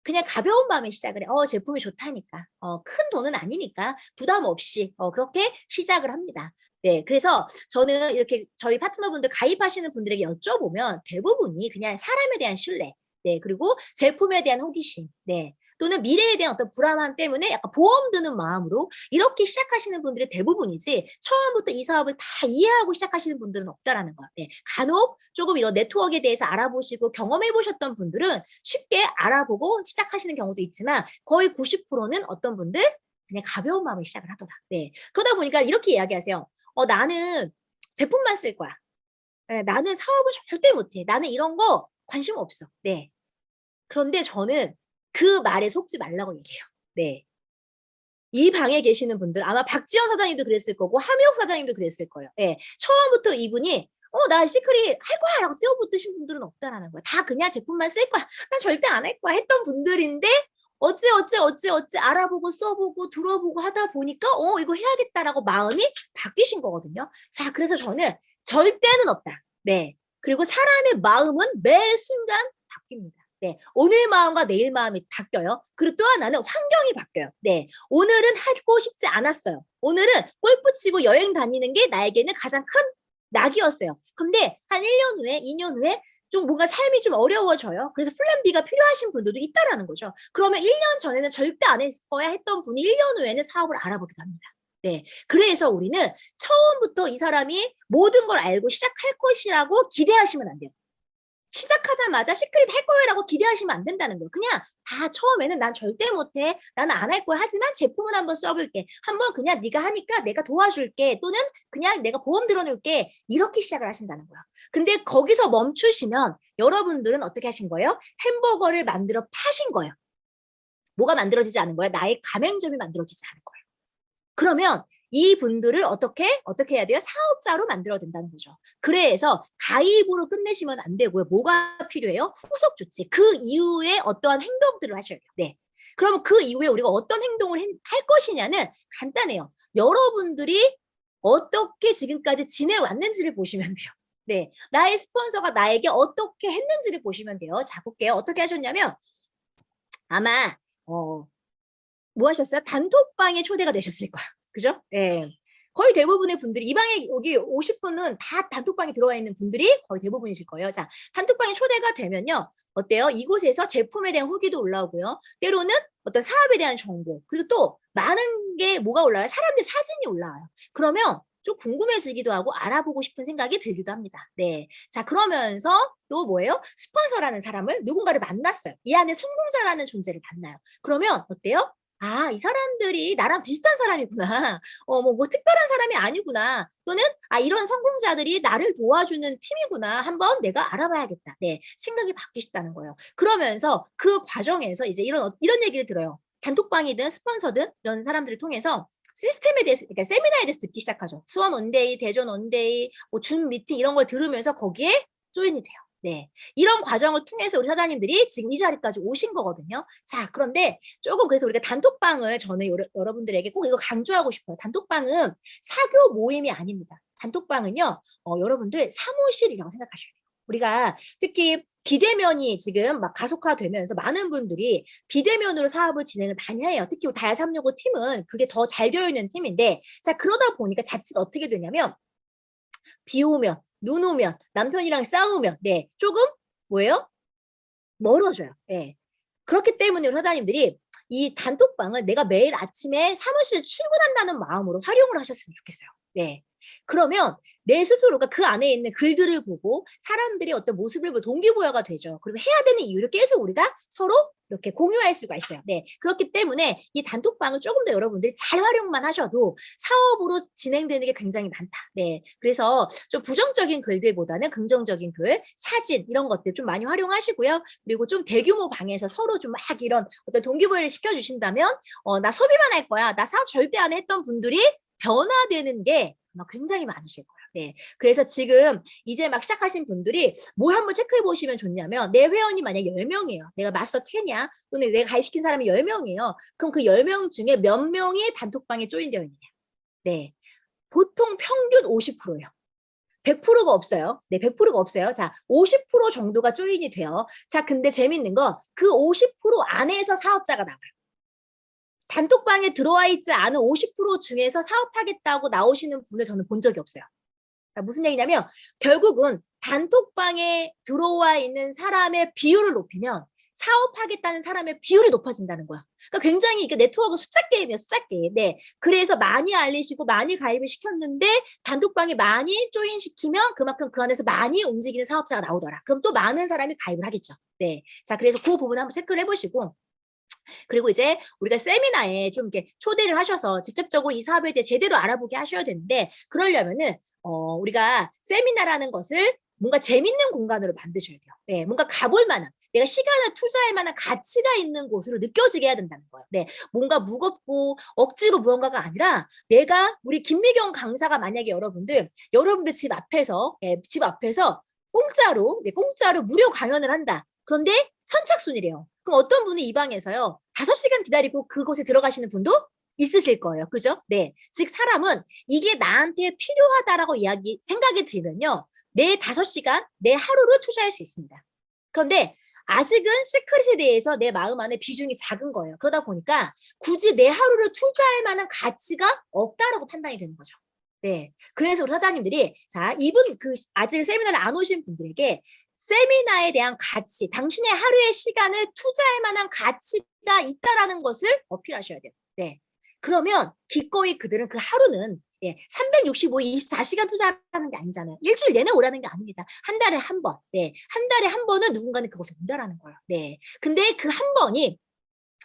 그냥 가벼운 마음에 시작을 해. 제품이 좋다니까. 큰 돈은 아니니까 부담 없이 그렇게 시작을 합니다. 네, 그래서 저는 이렇게 저희 파트너분들 가입하시는 분들에게 여쭤보면 대부분이 그냥 사람에 대한 신뢰, 네, 그리고 제품에 대한 호기심, 네, 또는 미래에 대한 어떤 불안함 때문에 약간 보험 드는 마음으로 이렇게 시작하시는 분들이 대부분이지 처음부터 이 사업을 다 이해하고 시작하시는 분들은 없다라는 거예요. 네, 간혹 조금 이런 네트워크에 대해서 알아보시고 경험해 보셨던 분들은 쉽게 알아보고 시작하시는 경우도 있지만 거의 90%는 어떤 분들 그냥 가벼운 마음으로 시작을 하더라. 네, 그러다 보니까 이렇게 이야기하세요. 나는 제품만 쓸 거야. 네, 나는 사업을 절대 못해. 나는 이런 거 관심 없어. 네. 그런데 저는 그 말에 속지 말라고 얘기해요. 네. 이 방에 계시는 분들 아마 박지원 사장님도 그랬을 거고 함혜옥 사장님도 그랬을 거예요. 예. 처음부터 이분이 나 시크릿 할 거야 라고 뛰어붙으신 분들은 없다라는 거야. 다 그냥 제품만 쓸 거야. 난 절대 안 할 거야 했던 분들인데 어찌 알아보고 써보고 들어보고 하다 보니까 이거 해야겠다라고 마음이 바뀌신 거거든요. 자, 그래서 저는 절대는 없다. 네. 그리고 사람의 마음은 매 순간 바뀝니다. 네, 오늘 마음과 내일 마음이 바뀌어요. 그리고 또 하나는 환경이 바뀌어요. 네, 오늘은 하고 싶지 않았어요. 오늘은 골프 치고 여행 다니는 게 나에게는 가장 큰 낙이었어요. 근데 한 1년 후에, 2년 후에 좀 뭔가 삶이 좀 어려워져요. 그래서 플랜 B가 필요하신 분들도 있다라는 거죠. 그러면 1년 전에는 절대 안 했을 거야 했던 분이 1년 후에는 사업을 알아보기도 합니다. 네, 그래서 우리는 처음부터 이 사람이 모든 걸 알고 시작할 것이라고 기대하시면 안 돼요. 시작하자마자 시크릿 할 거라고 기대하시면 안 된다는 거예요. 그냥 다 처음에는 난 절대 못해. 나는 안 할 거야. 하지만 제품은 한번 써볼게. 한번 그냥 네가 하니까 내가 도와줄게. 또는 그냥 내가 보험 들어놓을게. 이렇게 시작을 하신다는 거야. 근데 거기서 멈추시면 여러분들은 어떻게 하신 거예요? 햄버거를 만들어 파신 거예요. 뭐가 만들어지지 않은 거야? 나의 가맹점이 만들어지지 않은 거예요. 그러면 이 분들을 어떻게 해야 돼요? 사업자로 만들어야 된다는 거죠. 그래서 가입으로 끝내시면 안 되고요. 뭐가 필요해요? 후속 조치. 그 이후에 어떠한 행동들을 하셔야 돼요. 네. 그럼 그 이후에 우리가 어떤 행동을 할 것이냐는 간단해요. 여러분들이 어떻게 지금까지 지내왔는지를 보시면 돼요. 네, 나의 스폰서가 나에게 어떻게 했는지를 보시면 돼요. 자, 볼게요. 어떻게 하셨냐면 아마 뭐 하셨어요? 단톡방에 초대가 되셨을 거야. 그죠? 네. 거의 대부분의 분들이 이 방에 여기 50분은 다 단톡방에 들어와 있는 분들이 거의 대부분이실 거예요. 자, 단톡방에 초대가 되면요. 어때요? 이곳에서 제품에 대한 후기도 올라오고요. 때로는 어떤 사업에 대한 정보, 그리고 또 많은 게 뭐가 올라와요? 사람들 사진이 올라와요. 그러면 좀 궁금해지기도 하고 알아보고 싶은 생각이 들기도 합니다. 네. 자, 그러면서 또 뭐예요? 스폰서라는 사람을 누군가를 만났어요. 이 안에 성공자라는 존재를 만나요. 그러면 어때요? 아, 이 사람들이 나랑 비슷한 사람이구나. 뭐 특별한 사람이 아니구나. 또는, 아, 이런 성공자들이 나를 도와주는 팀이구나. 한번 내가 알아봐야겠다. 네. 생각이 바뀌셨다는 거예요. 그러면서 그 과정에서 이제 이런 얘기를 들어요. 단톡방이든 스폰서든 이런 사람들을 통해서 시스템에 대해서, 그러니까 세미나에 대해서 듣기 시작하죠. 수원 원데이, 대전 원데이, 뭐 줌 미팅 이런 걸 들으면서 거기에 조인이 돼요. 네. 이런 과정을 통해서 우리 사장님들이 지금 이 자리까지 오신 거거든요. 자, 그런데 조금 그래서 우리가 단톡방을 저는 여러분들에게 꼭 이거 강조하고 싶어요. 단톡방은 사교 모임이 아닙니다. 단톡방은요, 여러분들 사무실이라고 생각하셔야 돼요. 우리가 특히 비대면이 지금 막 가속화되면서 많은 분들이 비대면으로 사업을 진행을 많이 해요. 특히 다야365 팀은 그게 더 잘 되어 있는 팀인데, 자, 그러다 보니까 자칫 어떻게 되냐면, 비 오면, 눈 오면, 남편이랑 싸우면, 네, 조금, 뭐예요? 멀어져요. 네. 그렇기 때문에 사장님들이 이 단톡방을 내가 매일 아침에 사무실 출근한다는 마음으로 활용을 하셨으면 좋겠어요. 네. 그러면 내 스스로가 그 안에 있는 글들을 보고 사람들이 어떤 모습을 보고 동기부여가 되죠. 그리고 해야 되는 이유를 계속 우리가 서로 이렇게 공유할 수가 있어요. 네. 그렇기 때문에 이 단톡방을 조금 더 여러분들이 잘 활용만 하셔도 사업으로 진행되는 게 굉장히 많다. 네. 그래서 좀 부정적인 글들보다는 긍정적인 글, 사진 이런 것들 좀 많이 활용하시고요. 그리고 좀 대규모 방에서 서로 좀 막 이런 어떤 동기부여를 시켜주신다면 나 소비만 할 거야. 나 사업 절대 안 했던 분들이 변화되는 게 아마 굉장히 많으실 거예요. 네. 그래서 지금 이제 막 시작하신 분들이 뭘 한번 체크해 보시면 좋냐면 내 회원이 만약 10명이에요. 내가 마스터 10이야. 또는 내가 가입시킨 사람이 10명이에요. 그럼 그 10명 중에 몇 명이 단톡방에 조인되어 있느냐. 네. 보통 평균 50%예요. 100%가 없어요. 네, 100%가 없어요. 자, 50% 정도가 조인이 돼요. 자, 근데 재밌는 거 그 50% 안에서 사업자가 나와요. 단톡방에 들어와 있지 않은 50% 중에서 사업하겠다고 나오시는 분을 저는 본 적이 없어요. 무슨 얘기냐면 결국은 단톡방에 들어와 있는 사람의 비율을 높이면 사업하겠다는 사람의 비율이 높아진다는 거야. 그러니까 굉장히 이게 네트워크 숫자 게임이에요, 숫자 게임. 네. 그래서 많이 알리시고 많이 가입을 시켰는데 단톡방에 많이 조인시키면 그만큼 그 안에서 많이 움직이는 사업자가 나오더라. 그럼 또 많은 사람이 가입을 하겠죠. 네. 자, 그래서 그 부분 한번 체크를 해보시고 그리고 이제 우리가 세미나에 좀 이렇게 초대를 하셔서 직접적으로 이 사업에 대해 제대로 알아보게 하셔야 되는데 그러려면은 우리가 세미나라는 것을 뭔가 재밌는 공간으로 만드셔야 돼요. 네, 뭔가 가볼 만한, 내가 시간을 투자할 만한 가치가 있는 곳으로 느껴지게 해야 된다는 거예요. 네, 뭔가 무겁고 억지로 무언가가 아니라 내가 우리 김미경 강사가 만약에 여러분들 집 앞에서 공짜로 무료 강연을 한다. 그런데 선착순이래요. 그럼 어떤 분이 이 방에서요, 5시간 기다리고 그곳에 들어가시는 분도 있으실 거예요. 그죠? 네. 즉, 사람은 이게 나한테 필요하다라고 생각이 들면요, 내 5시간, 내 하루를 투자할 수 있습니다. 그런데 아직은 시크릿에 대해서 내 마음 안에 비중이 작은 거예요. 그러다 보니까 굳이 내 하루를 투자할 만한 가치가 없다라고 판단이 되는 거죠. 네. 그래서 우리 사장님들이, 자, 아직 세미나를 안 오신 분들에게 세미나에 대한 가치, 당신의 하루의 시간을 투자할 만한 가치가 있다라는 것을 어필하셔야 돼요. 네. 그러면 기꺼이 그들은 그 하루는 365, 24시간 투자하는 게 아니잖아요. 일주일 내내 오라는 게 아닙니다. 한 달에 한 번. 네. 한 달에 한 번은 누군가는 그곳에 온다라는 거예요. 네. 근데 그 한 번이,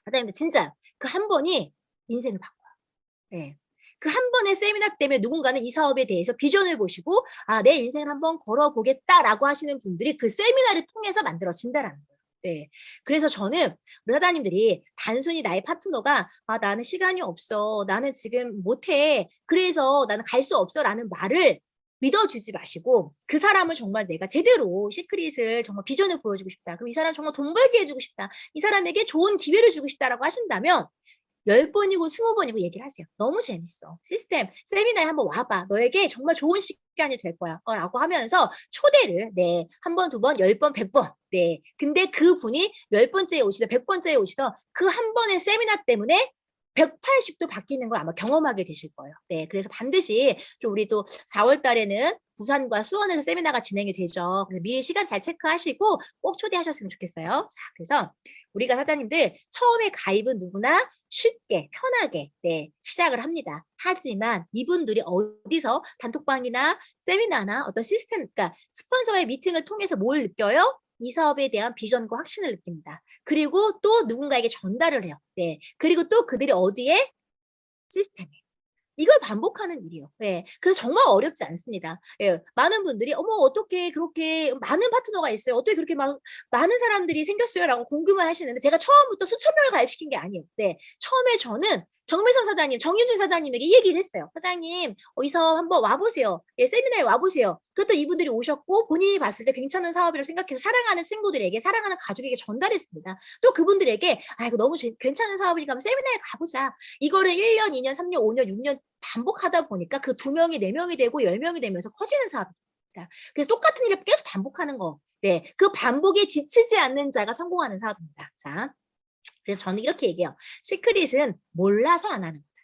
사장님들 진짜 그 한 번이 인생을 바꿔요. 네. 그 한 번의 세미나 때문에 누군가는 이 사업에 대해서 비전을 보시고 내 인생을 한번 걸어보겠다라고 하시는 분들이 그 세미나를 통해서 만들어진다라는 거예요. 네. 그래서 저는 우리 사장님들이 단순히 나의 파트너가 나는 시간이 없어. 나는 지금 못해. 그래서 나는 갈 수 없어. 라는 말을 믿어주지 마시고 그 사람을 정말 내가 제대로 시크릿을 정말 비전을 보여주고 싶다. 그럼 이 사람 정말 돈 벌게 해주고 싶다. 이 사람에게 좋은 기회를 주고 싶다라고 하신다면 10번이고 20번이고 얘기를 하세요. 너무 재밌어. 시스템, 세미나에 한번 와봐. 너에게 정말 좋은 시간이 될 거야. 라고 하면서 초대를, 네, 한 번, 두 번, 10번, 100번. 네. 근데 그분이 10번째에 오시든 100번째에 오시든 그 한 번의 세미나 때문에 180도 바뀌는 걸 아마 경험하게 되실 거예요. 네, 그래서 반드시 좀 우리 또 4월 달에는 부산과 수원에서 세미나가 진행이 되죠. 그래서 미리 시간 잘 체크하시고 꼭 초대하셨으면 좋겠어요. 자, 그래서 우리가 사장님들 처음에 가입은 누구나 쉽게 편하게 네, 시작을 합니다. 하지만 이분들이 어디서 단톡방이나 세미나나 어떤 시스템, 그러니까 스폰서의 미팅을 통해서 뭘 느껴요? 이 사업에 대한 비전과 확신을 느낍니다. 그리고 또 누군가에게 전달을 해요. 네. 그리고 또 그들이 어디에? 시스템에. 이걸 반복하는 일이에요. 네. 그래서 정말 어렵지 않습니다. 예. 많은 분들이 어머 어떻게 그렇게 많은 파트너가 있어요. 어떻게 그렇게 많은 사람들이 생겼어요? 라고 궁금해 하시는데 제가 처음부터 수천 명을 가입시킨 게 아니에요. 네. 처음에 저는 정밀선 사장님, 정윤준 사장님에게 이 얘기를 했어요. 사장님 이 사업 한번 와보세요. 예, 세미나에 와보세요. 그랬더니 이분들이 오셨고 본인이 봤을 때 괜찮은 사업이라고 생각해서 사랑하는 친구들에게 사랑하는 가족에게 전달했습니다. 또 그분들에게 아 이거 너무 괜찮은 사업이니까 한번 세미나에 가보자. 이거를 1년, 2년, 3년, 5년, 6년 반복하다 보니까 그 2명이 4명이 되고 10명이 되면서 커지는 사업입니다. 그래서 똑같은 일을 계속 반복하는 거. 네, 그 반복에 지치지 않는 자가 성공하는 사업입니다. 자, 그래서 저는 이렇게 얘기해요. 시크릿은 몰라서 안 하는 거다.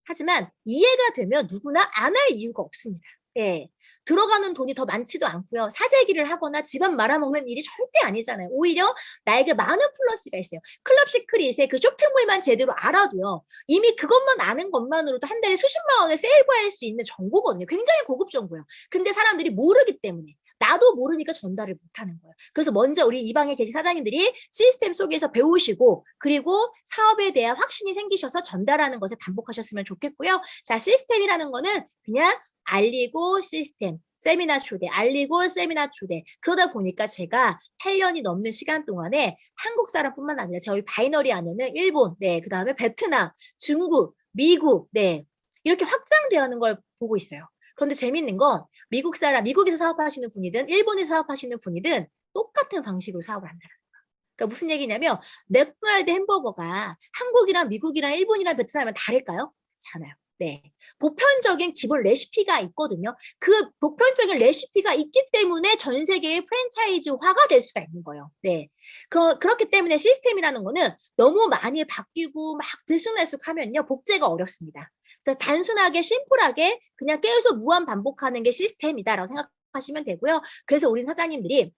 하지만 이해가 되면 누구나 안 할 이유가 없습니다. 예, 들어가는 돈이 더 많지도 않고요. 사재기를 하거나 집안 말아먹는 일이 절대 아니잖아요. 오히려 나에게 많은 플러스가 있어요. 클럽 시크릿의 그 쇼핑몰만 제대로 알아도요. 이미 그것만 아는 것만으로도 한 달에 수십만 원을 세이브할 수 있는 정보거든요. 굉장히 고급 정보예요. 근데 사람들이 모르기 때문에 나도 모르니까 전달을 못하는 거예요. 그래서 먼저 우리 이 방에 계신 사장님들이 시스템 속에서 배우시고 그리고 사업에 대한 확신이 생기셔서 전달하는 것을 반복하셨으면 좋겠고요. 자, 시스템이라는 거는 그냥 알리고 시스템, 세미나 초대, 알리고 세미나 초대. 그러다 보니까 제가 8년이 넘는 시간 동안에 한국 사람뿐만 아니라 저희 바이너리 안에는 일본, 네, 그 다음에 베트남, 중국, 미국, 네, 이렇게 확장되어가는 걸 보고 있어요. 그런데 재밌는 건 미국 사람, 미국에서 사업하시는 분이든 일본에서 사업하시는 분이든 똑같은 방식으로 사업을 한다는 거예요. 그러니까 무슨 얘기냐면 맥도날드 햄버거가 한국이랑 미국이랑 일본이랑 베트남이랑 다를까요? 그렇지 않아요. 네. 보편적인 기본 레시피가 있거든요. 그 보편적인 레시피가 있기 때문에 전 세계의 프랜차이즈화가 될 수가 있는 거예요. 네. 그렇기 때문에 시스템이라는 거는 너무 많이 바뀌고 막 들쑥날쑥 하면요. 복제가 어렵습니다. 그래서 단순하게 심플하게 그냥 계속 무한 반복하는 게 시스템이다라고 생각하시면 되고요. 그래서 우리 사장님들이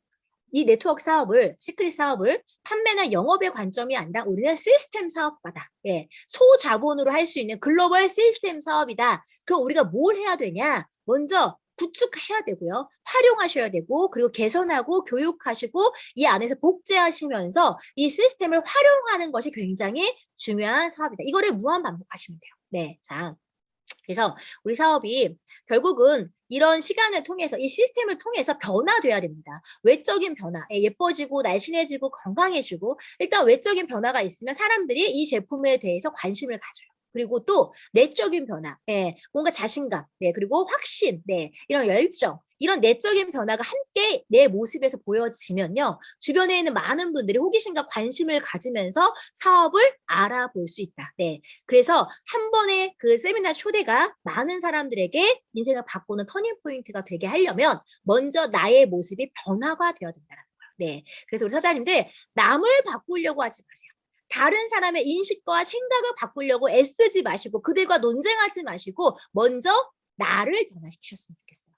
이 네트워크 사업을, 시크릿 사업을 판매나 영업의 관점이 아니라 우리는 시스템 사업가다. 예, 소자본으로 할 수 있는 글로벌 시스템 사업이다. 그럼 우리가 뭘 해야 되냐? 먼저 구축해야 되고요. 활용하셔야 되고 그리고 개선하고 교육하시고 이 안에서 복제하시면서 이 시스템을 활용하는 것이 굉장히 중요한 사업이다. 이거를 무한 반복하시면 돼요. 네, 자. 그래서 우리 사업이 결국은 이런 시간을 통해서 이 시스템을 통해서 변화돼야 됩니다. 외적인 변화, 예뻐지고 날씬해지고 건강해지고 일단 외적인 변화가 있으면 사람들이 이 제품에 대해서 관심을 가져요. 그리고 또 내적인 변화, 뭔가 자신감, 그리고 확신, 이런 열정, 이런 내적인 변화가 함께 내 모습에서 보여지면요. 주변에 있는 많은 분들이 호기심과 관심을 가지면서 사업을 알아볼 수 있다. 그래서 한 번의 그 세미나 초대가 많은 사람들에게 인생을 바꾸는 터닝 포인트가 되게 하려면 먼저 나의 모습이 변화가 되어야 된다는 거예요. 그래서 우리 사장님들 남을 바꾸려고 하지 마세요. 다른 사람의 인식과 생각을 바꾸려고 애쓰지 마시고 그들과 논쟁하지 마시고 먼저 나를 변화시키셨으면 좋겠어요.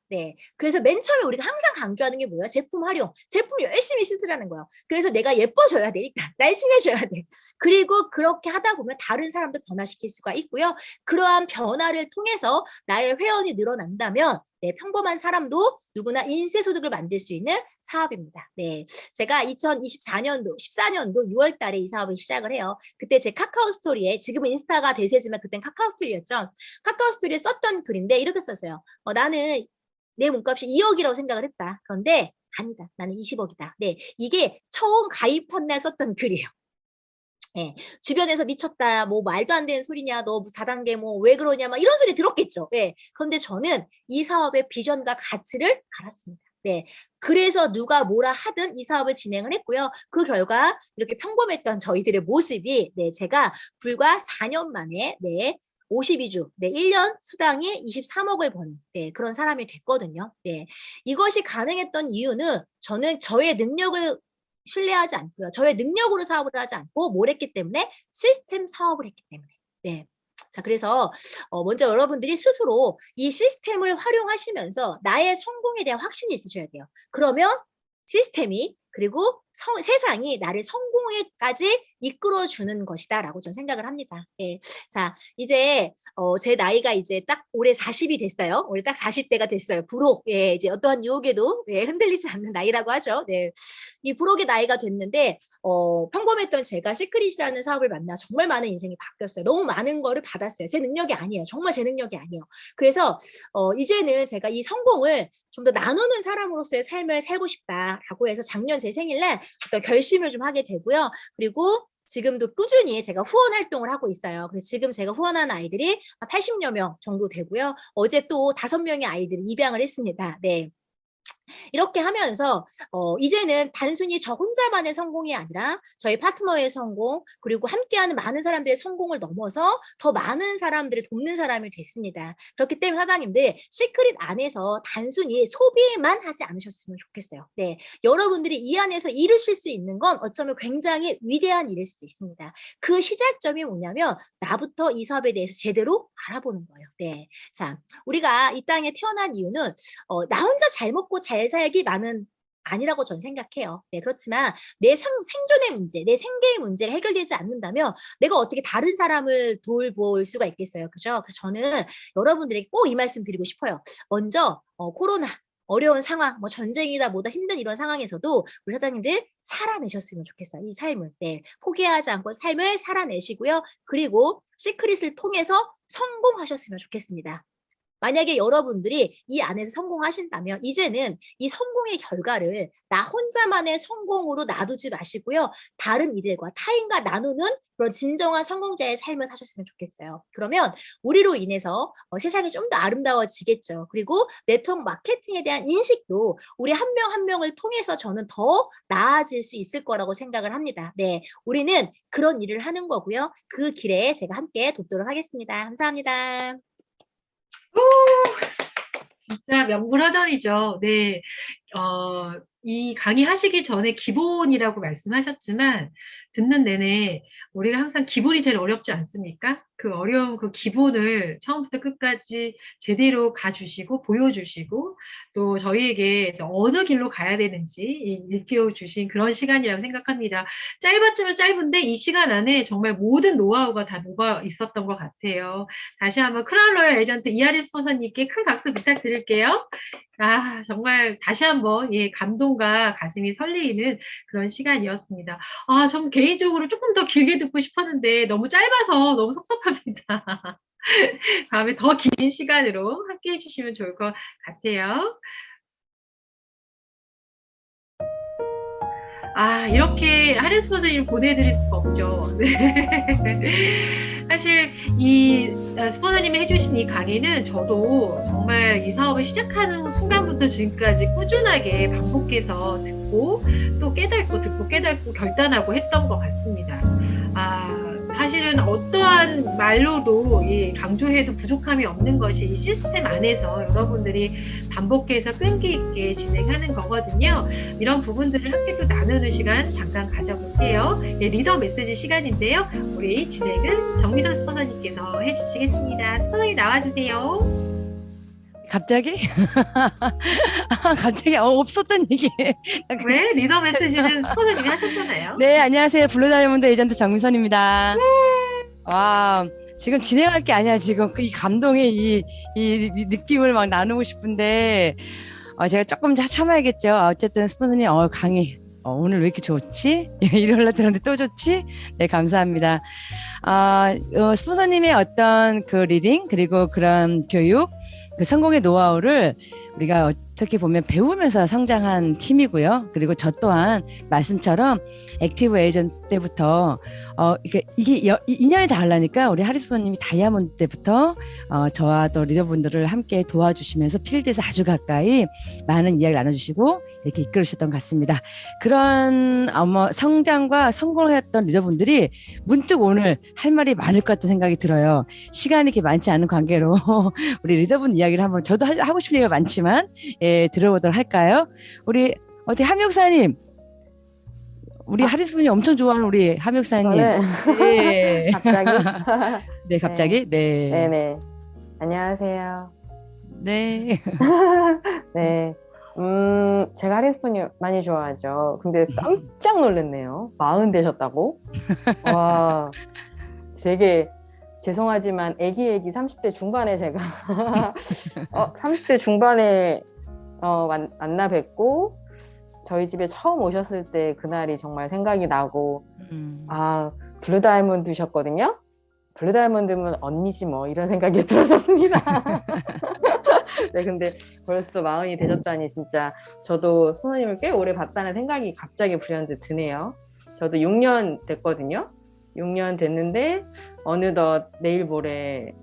그래서 맨 처음에 우리가 항상 강조하는 게 뭐예요? 제품 활용. 제품 열심히 쓰라는 거예요. 그래서 내가 예뻐져야 돼. 일단 날씬해져야 돼. 그리고 그렇게 하다 보면 다른 사람도 변화시킬 수가 있고요. 그러한 변화를 통해서 나의 회원이 늘어난다면 평범한 사람도 누구나 인쇄소득을 만들 수 있는 사업입니다. 제가 2024년도, 14년도 6월 달에 이 사업을 시작을 해요. 그때 제 카카오 스토리에 지금은 인스타가 대세지만 그땐 카카오 스토리였죠. 카카오 스토리에 썼던 글인데 이렇게 썼어요. 나는 내 몸값이 2억이라고 생각을 했다. 그런데 아니다. 나는 20억이다. 이게 처음 가입한 날 썼던 글이에요. 예, 주변에서 미쳤다, 뭐 말도 안 되는 소리냐, 너 다단계 뭐 왜 그러냐, 막 이런 소리 들었겠죠. 예. 그런데 저는 이 사업의 비전과 가치를 알았습니다. 네. 그래서 누가 뭐라 하든 이 사업을 진행을 했고요. 그 결과 이렇게 평범했던 저희들의 모습이 네, 제가 불과 4년 만에 네, 52주, 네, 1년 수당이 23억을 버는 네, 그런 사람이 됐거든요. 네. 이것이 가능했던 이유는 저는 저의 능력을 신뢰하지 않고요. 저의 능력으로 사업을 하지 않고 뭘 했기 때문에 시스템 사업을 했기 때문에. 네. 자, 그래서 먼저 여러분들이 스스로 이 시스템을 활용하시면서 나의 성공에 대한 확신이 있으셔야 돼요. 그러면 시스템이 그리고 세상이 나를 성공에까지 이끌어주는 것이다라고 저는 생각을 합니다. 예. 자, 이제 제 나이가 이제 딱 올해 40이 됐어요. 올해 딱 40대가 됐어요. 부록, 예, 이제 어떠한 유혹에도 예, 흔들리지 않는 나이라고 하죠. 네. 이 부록의 나이가 됐는데 평범했던 제가 시크릿이라는 사업을 만나 정말 많은 인생이 바뀌었어요. 너무 많은 거를 받았어요. 제 능력이 아니에요. 정말 제 능력이 아니에요. 그래서 이제는 제가 이 성공을 좀 더 나누는 사람으로서의 삶을 살고 싶다라고 해서 작년 제 생일날 어떤 결심을 좀 하게 되고요. 그리고 지금도 꾸준히 제가 후원 활동을 하고 있어요. 그래서 지금 제가 후원하는 아이들이 80여 명 정도 되고요. 어제 또 5명의 아이들을 입양을 했습니다. 네. 이렇게 하면서 이제는 단순히 저 혼자만의 성공이 아니라 저희 파트너의 성공 그리고 함께하는 많은 사람들의 성공을 넘어서 더 많은 사람들을 돕는 사람이 됐습니다. 그렇기 때문에 사장님들 시크릿 안에서 단순히 소비만 하지 않으셨으면 좋겠어요. 네, 여러분들이 이 안에서 이루실 수 있는 건 어쩌면 굉장히 위대한 일일 수도 있습니다. 그 시작점이 뭐냐면 나부터 이 사업에 대해서 제대로 알아보는 거예요. 네, 자, 우리가 이 땅에 태어난 이유는 나 혼자 잘 먹고 잘 살기만은 아니라고 저는 생각해요. 네, 그렇지만 내 생존의 문제, 내 생계의 문제가 해결되지 않는다면 내가 어떻게 다른 사람을 돌볼 수가 있겠어요. 그죠? 그래서 저는 여러분들에게 꼭 이 말씀 드리고 싶어요. 먼저 코로나 어려운 상황, 뭐 전쟁이다 뭐다 힘든 이런 상황에서도 우리 사장님들 살아내셨으면 좋겠어요. 이 삶을. 네, 포기하지 않고 삶을 살아내시고요. 그리고 시크릿을 통해서 성공하셨으면 좋겠습니다. 만약에 여러분들이 이 안에서 성공하신다면 이제는 이 성공의 결과를 나 혼자만의 성공으로 놔두지 마시고요. 다른 이들과 타인과 나누는 그런 진정한 성공자의 삶을 사셨으면 좋겠어요. 그러면 우리로 인해서 세상이 좀 더 아름다워지겠죠. 그리고 네트워크 마케팅에 대한 인식도 우리 한 명 한 명을 통해서 저는 더 나아질 수 있을 거라고 생각을 합니다. 네, 우리는 그런 일을 하는 거고요. 그 길에 제가 함께 돕도록 하겠습니다. 감사합니다. 진짜 명불허전이죠. 네. 이 강의 하시기 전에 기본이라고 말씀하셨지만, 듣는 내내 우리가 항상 기본이 제일 어렵지 않습니까? 그 어려운 그 기본을 처음부터 끝까지 제대로 가주시고, 보여주시고, 또 저희에게 또 어느 길로 가야 되는지 일깨워주신 그런 시간이라고 생각합니다. 짧았지만 짧은데 이 시간 안에 정말 모든 노하우가 다 녹아 있었던 것 같아요. 다시 한번 크라운 로얄 에이전트 이하리 스폰서님께 큰 박수 부탁드릴게요. 아, 정말 다시 한번 예, 감동과 가슴이 설레이는 그런 시간이었습니다. 아, 전 개인적으로 조금 더 길게 듣고 싶었는데 너무 짧아서 너무 섭섭합니다. 다음에 더 긴 시간으로 함께 해주시면 좋을 것 같아요. 아, 이렇게 하리 스폰서님 보내드릴 수가 없죠. 네. 사실 이 스폰서님이 해주신 이 강의는 저도 정말 이 사업을 시작하는 순간부터 지금까지 꾸준하게 반복해서 듣고 또 깨닫고 듣고 깨닫고 결단하고 했던 것 같습니다. 사실은 어떠한 말로도 강조해도 부족함이 없는 것이 이 시스템 안에서 여러분들이 반복해서 끈기 있게 진행하는 거거든요. 이런 부분들을 함께 또 나누는 시간 잠깐 가져볼게요. 리더 메시지 시간인데요. 우리 진행은 정미선 스폰서님께서 해주시겠습니다. 스폰서님 나와주세요. 갑자기? 갑자기 없었던 얘기. 왜? 리더 메시지는 스폰서님이 하셨잖아요. 네, 안녕하세요. 블루다이아몬드 에이전트 정미선입니다. 와, 지금 진행할 게 아니야. 지금 이 감동의 이 느낌을 막 나누고 싶은데 제가 조금 참아야겠죠. 어쨌든 스폰서님 강의 오늘 왜 이렇게 좋지? 일요일 날 들었는데 또 좋지? 네, 감사합니다. 스폰서님의 어떤 그 리딩 그리고 그런 교육 그 성공의 노하우를 우리가 어떻게 보면 배우면서 성장한 팀이고요. 그리고 저 또한 말씀처럼 액티브 에이전트 때부터 이게 인연이 다르니까 우리 하리스 부모님이 다이아몬드 때부터 저와 또 리더분들을 함께 도와주시면서 필드에서 아주 가까이 많은 이야기를 나눠주시고 이렇게 이끌으셨던 것 같습니다. 그런 성장과 성공을 했던 리더분들이 문득 오늘 할 말이 많을 것 같은 생각이 들어요. 시간이 이렇게 많지 않은 관계로 우리 리더분 이야기를 한번 저도 하고 싶은 얘기가 많지만 들어보도록 할까요? 우리 어떻게 함역사님, 우리 하리스 분이 엄청 좋아하는 우리 함역사님. 네. 갑자기? 네, 갑자기. 네. 네네. 안녕하세요. 네. 네. 제가 하리스폰이 많이 좋아하죠. 근데 깜짝 놀랐네요. 40 되셨다고? 와, 되게 죄송하지만 애기 30대 중반에 제가 30대 중반에 만나 뵙고 저희 집에 처음 오셨을 때 그날이 정말 생각이 나고 블루 다이아몬드셨거든요. 블루 다이아몬드면 언니지 뭐 이런 생각이 들었었습니다. 네, 근데 벌써 40이 되셨다니 진짜 저도 선생님을 꽤 오래 봤다는 생각이 갑자기 불현듯 드네요. 저도 6년 됐거든요. 6년 됐는데 어느덧 내일 모레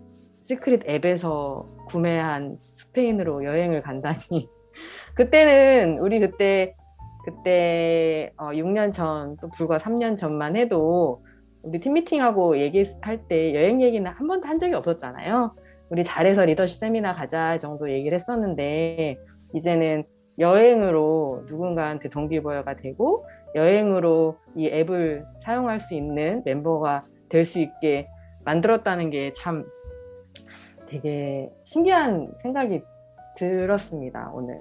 시크릿 앱에서 구매한 스페인으로 여행을 간다니. 그때는 우리 그때 6년 전, 또 불과 3년 전만 해도 우리 팀 미팅하고 얘기할 때 여행 얘기는 한 번도 한 적이 없었잖아요. 우리 잘해서 리더십 세미나 가자 정도 얘기를 했었는데 이제는 여행으로 누군가한테 동기부여가 되고 여행으로 이 앱을 사용할 수 있는 멤버가 될 수 있게 만들었다는 게 참 되게 신기한 생각이 들었습니다, 오늘.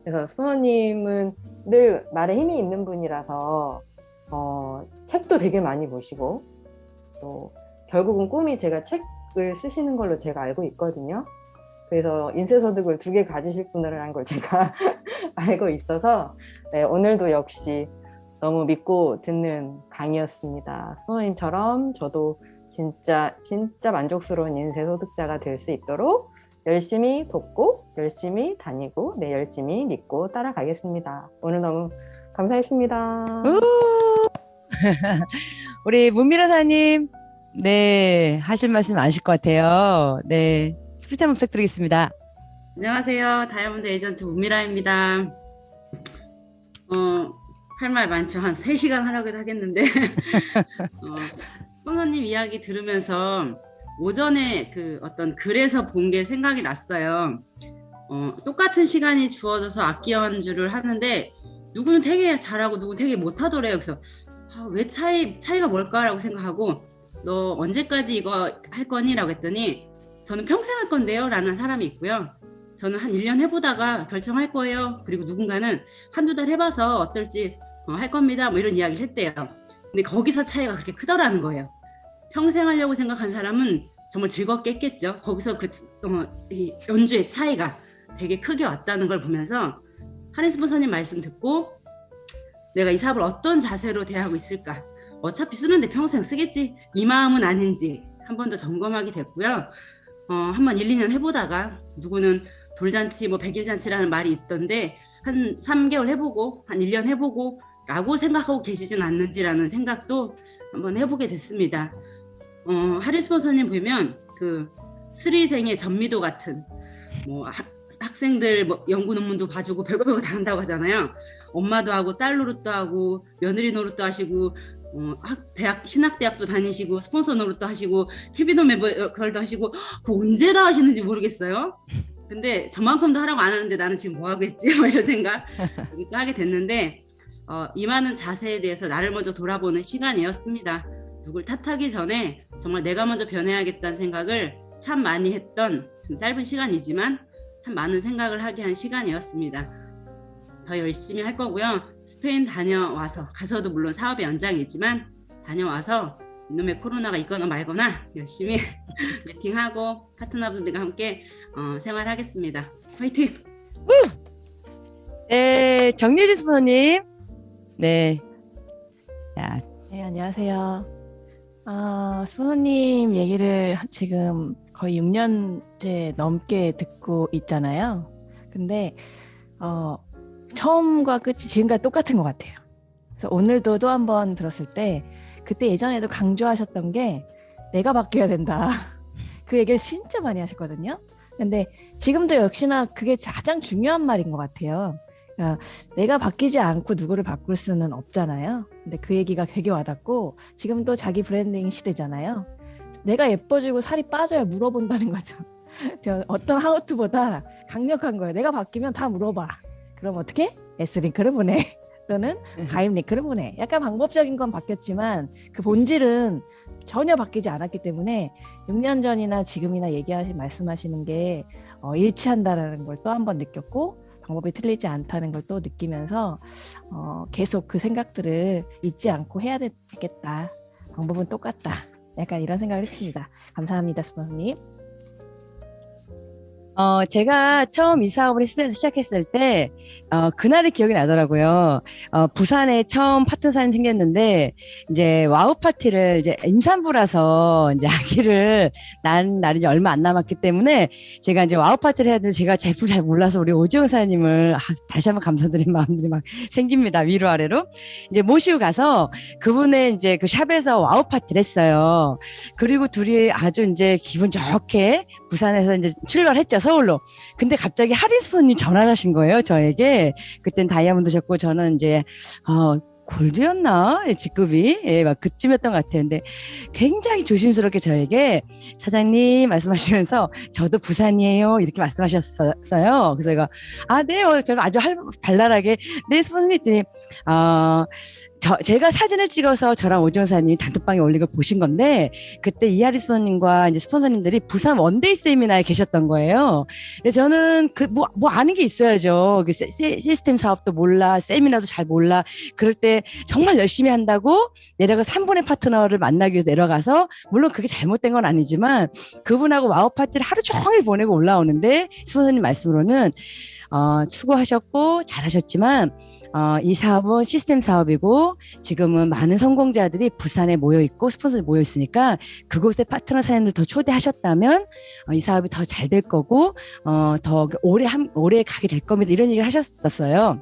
그래서 수호님은 늘 말에 힘이 있는 분이라서 책도 되게 많이 보시고 또 결국은 꿈이 제가 책을 쓰시는 걸로 제가 알고 있거든요. 그래서 인쇄소득을 2개 가지실 분이라는 걸 제가 알고 있어서 네, 오늘도 역시 너무 믿고 듣는 강의였습니다. 수호님처럼 저도 진짜 만족스러운 인쇄소득자가 될 수 있도록 열심히 돕고 열심히 다니고 네, 열심히 믿고 따라가겠습니다. 오늘 너무 감사했습니다. 우리 문미라사님, 네, 하실 말씀 많으실 것 같아요. 네, 스피치 한번 부탁드리겠습니다. 안녕하세요. 다이아몬드 에이전트 문미라입니다. 할 말 많죠. 한 3시간 하라고 하겠는데 스폰서님 이야기 들으면서 오전에 그 어떤 글에서 본 게 생각이 났어요. 똑같은 시간이 주어져서 악기 연주를 하는데 누구는 되게 잘하고 누구는 되게 못하더래요. 그래서 왜 차이가 뭘까라고 생각하고 너 언제까지 이거 할 거니? 라고 했더니 저는 평생 할 건데요 라는 사람이 있고요. 저는 한 1년 해보다가 결정할 거예요. 그리고 누군가는 한두 달 해봐서 어떨지 할 겁니다. 뭐 이런 이야기를 했대요. 근데 거기서 차이가 그렇게 크더라는 거예요. 평생 하려고 생각한 사람은 정말 즐겁게 했겠죠. 거기서 이 연주의 차이가 되게 크게 왔다는 걸 보면서 하리스 부서님 말씀 듣고 내가 이 사업을 어떤 자세로 대하고 있을까? 어차피 쓰는데 평생 쓰겠지? 이 마음은 아닌지 한 번 더 점검하게 됐고요. 한번 1, 2년 해보다가 누구는 돌잔치, 뭐 100일 잔치라는 말이 있던데 한 3개월 해보고 한 1년 해보고 라고 생각하고 계시진 않는지라는 생각도 한번 해보게 됐습니다. 하리스 부서님 보면 그 스리생의 전미도 같은 뭐 학생들 뭐 연구 논문도 봐주고 별거 다 한다고 하잖아요. 엄마도 하고 딸 노릇도 하고 며느리 노릇도 하시고 대학 신학대학도 다니시고 스폰서 노릇도 하시고 캐비너 멤버걸도 하시고 그거 언제 다 하시는지 모르겠어요. 근데 저만큼도 하라고 안 하는데 나는 지금 뭐 하고 있지? 이런 생각 하게 됐는데 이 많은 자세에 대해서 나를 먼저 돌아보는 시간이었습니다. 누굴 탓하기 전에 정말 내가 먼저 변해야겠다는 생각을 참 많이 했던 좀 짧은 시간이지만 참 많은 생각을 하게 한 시간이었습니다. 더 열심히 할 거고요. 스페인 다녀와서 가서도 물론 사업의 연장이지만 다녀와서 이놈의 코로나가 있거나 말거나 열심히 미팅하고 파트너분들과 함께 생활하겠습니다. 화이팅! 네, 정예진 스폰서님. 네. 야. 네, 안녕하세요. 스폰서님 얘기를 지금 거의 6년째 넘게 듣고 있잖아요. 근데 처음과 끝이 지금까지 똑같은 것 같아요. 그래서 오늘도 또 한 번 들었을 때 그때 예전에도 강조하셨던 게 내가 바뀌어야 된다. 그 얘기를 진짜 많이 하셨거든요. 근데 지금도 역시나 그게 가장 중요한 말인 것 같아요. 그러니까 내가 바뀌지 않고 누구를 바꿀 수는 없잖아요. 근데 그 얘기가 되게 와닿고 지금도 자기 브랜딩 시대잖아요. 내가 예뻐지고 살이 빠져야 물어본다는 거죠. 어떤 하우투보다 강력한 거예요. 내가 바뀌면 다 물어봐. 그럼 어떻게? S링크를 보내. 또는 가입 링크를 보내. 약간 방법적인 건 바뀌었지만 그 본질은 전혀 바뀌지 않았기 때문에 6년 전이나 지금이나 말씀하시는 게 일치한다라는 걸 또 한 번 느꼈고 방법이 틀리지 않다는 걸 또 느끼면서 계속 그 생각들을 잊지 않고 해야 되겠다. 방법은 똑같다. 약간 이런 생각을 했습니다. 감사합니다, 스폰서님. 제가 처음 이 사업을 시작했을 때, 그날이 기억이 나더라고요. 부산에 처음 파트너사님 생겼는데, 이제 와우 파티를 이제 임산부라서 이제 아기를 낳은 날이 이제 얼마 안 남았기 때문에 제가 이제 와우 파티를 해야 되는데 제가 제품 잘 몰라서 우리 오지영 사장님을 다시 한번 감사드린 마음들이 막 생깁니다. 위로 아래로. 이제 모시고 가서 그분의 이제 그 샵에서 와우 파티를 했어요. 그리고 둘이 아주 이제 기분 좋게 부산에서 이제 출발했죠. 서울로. 근데 갑자기 하리스폰님 전화를 하신 거예요, 저에게. 그땐 다이아몬드셨고, 저는 이제, 골드였나? 직급이. 예, 막 그쯤이었던 것 같아요. 근데 굉장히 조심스럽게 저에게 사장님 말씀하시면서 저도 부산이에요. 이렇게 말씀하셨어요. 그래서 제가, 네, 저는 아주 발랄하게, 네, 스폰서님 했더니, 제가 사진을 찍어서 저랑 오지영 사장님이 단톡방에 올린 걸 보신 건데, 그때 이하리 스폰서님과 이제 스폰서님들이 부산 원데이 세미나에 계셨던 거예요. 그래서 저는 뭐 아는 게 있어야죠. 시스템 사업도 몰라, 세미나도 잘 몰라. 그럴 때 정말 열심히 한다고 내려가 3분의 파트너를 만나기 위해서 내려가서, 물론 그게 잘못된 건 아니지만, 그분하고 와우 파티를 하루 종일 보내고 올라오는데, 스폰서님 말씀으로는, 수고하셨고, 잘하셨지만, 이 사업은 시스템 사업이고 지금은 많은 성공자들이 부산에 모여 있고 스폰서들이 모여 있으니까 그곳에 파트너 사장님들 더 초대하셨다면 이 사업이 더 잘 될 거고 더 오래 가게 될 겁니다. 이런 얘기를 하셨었어요.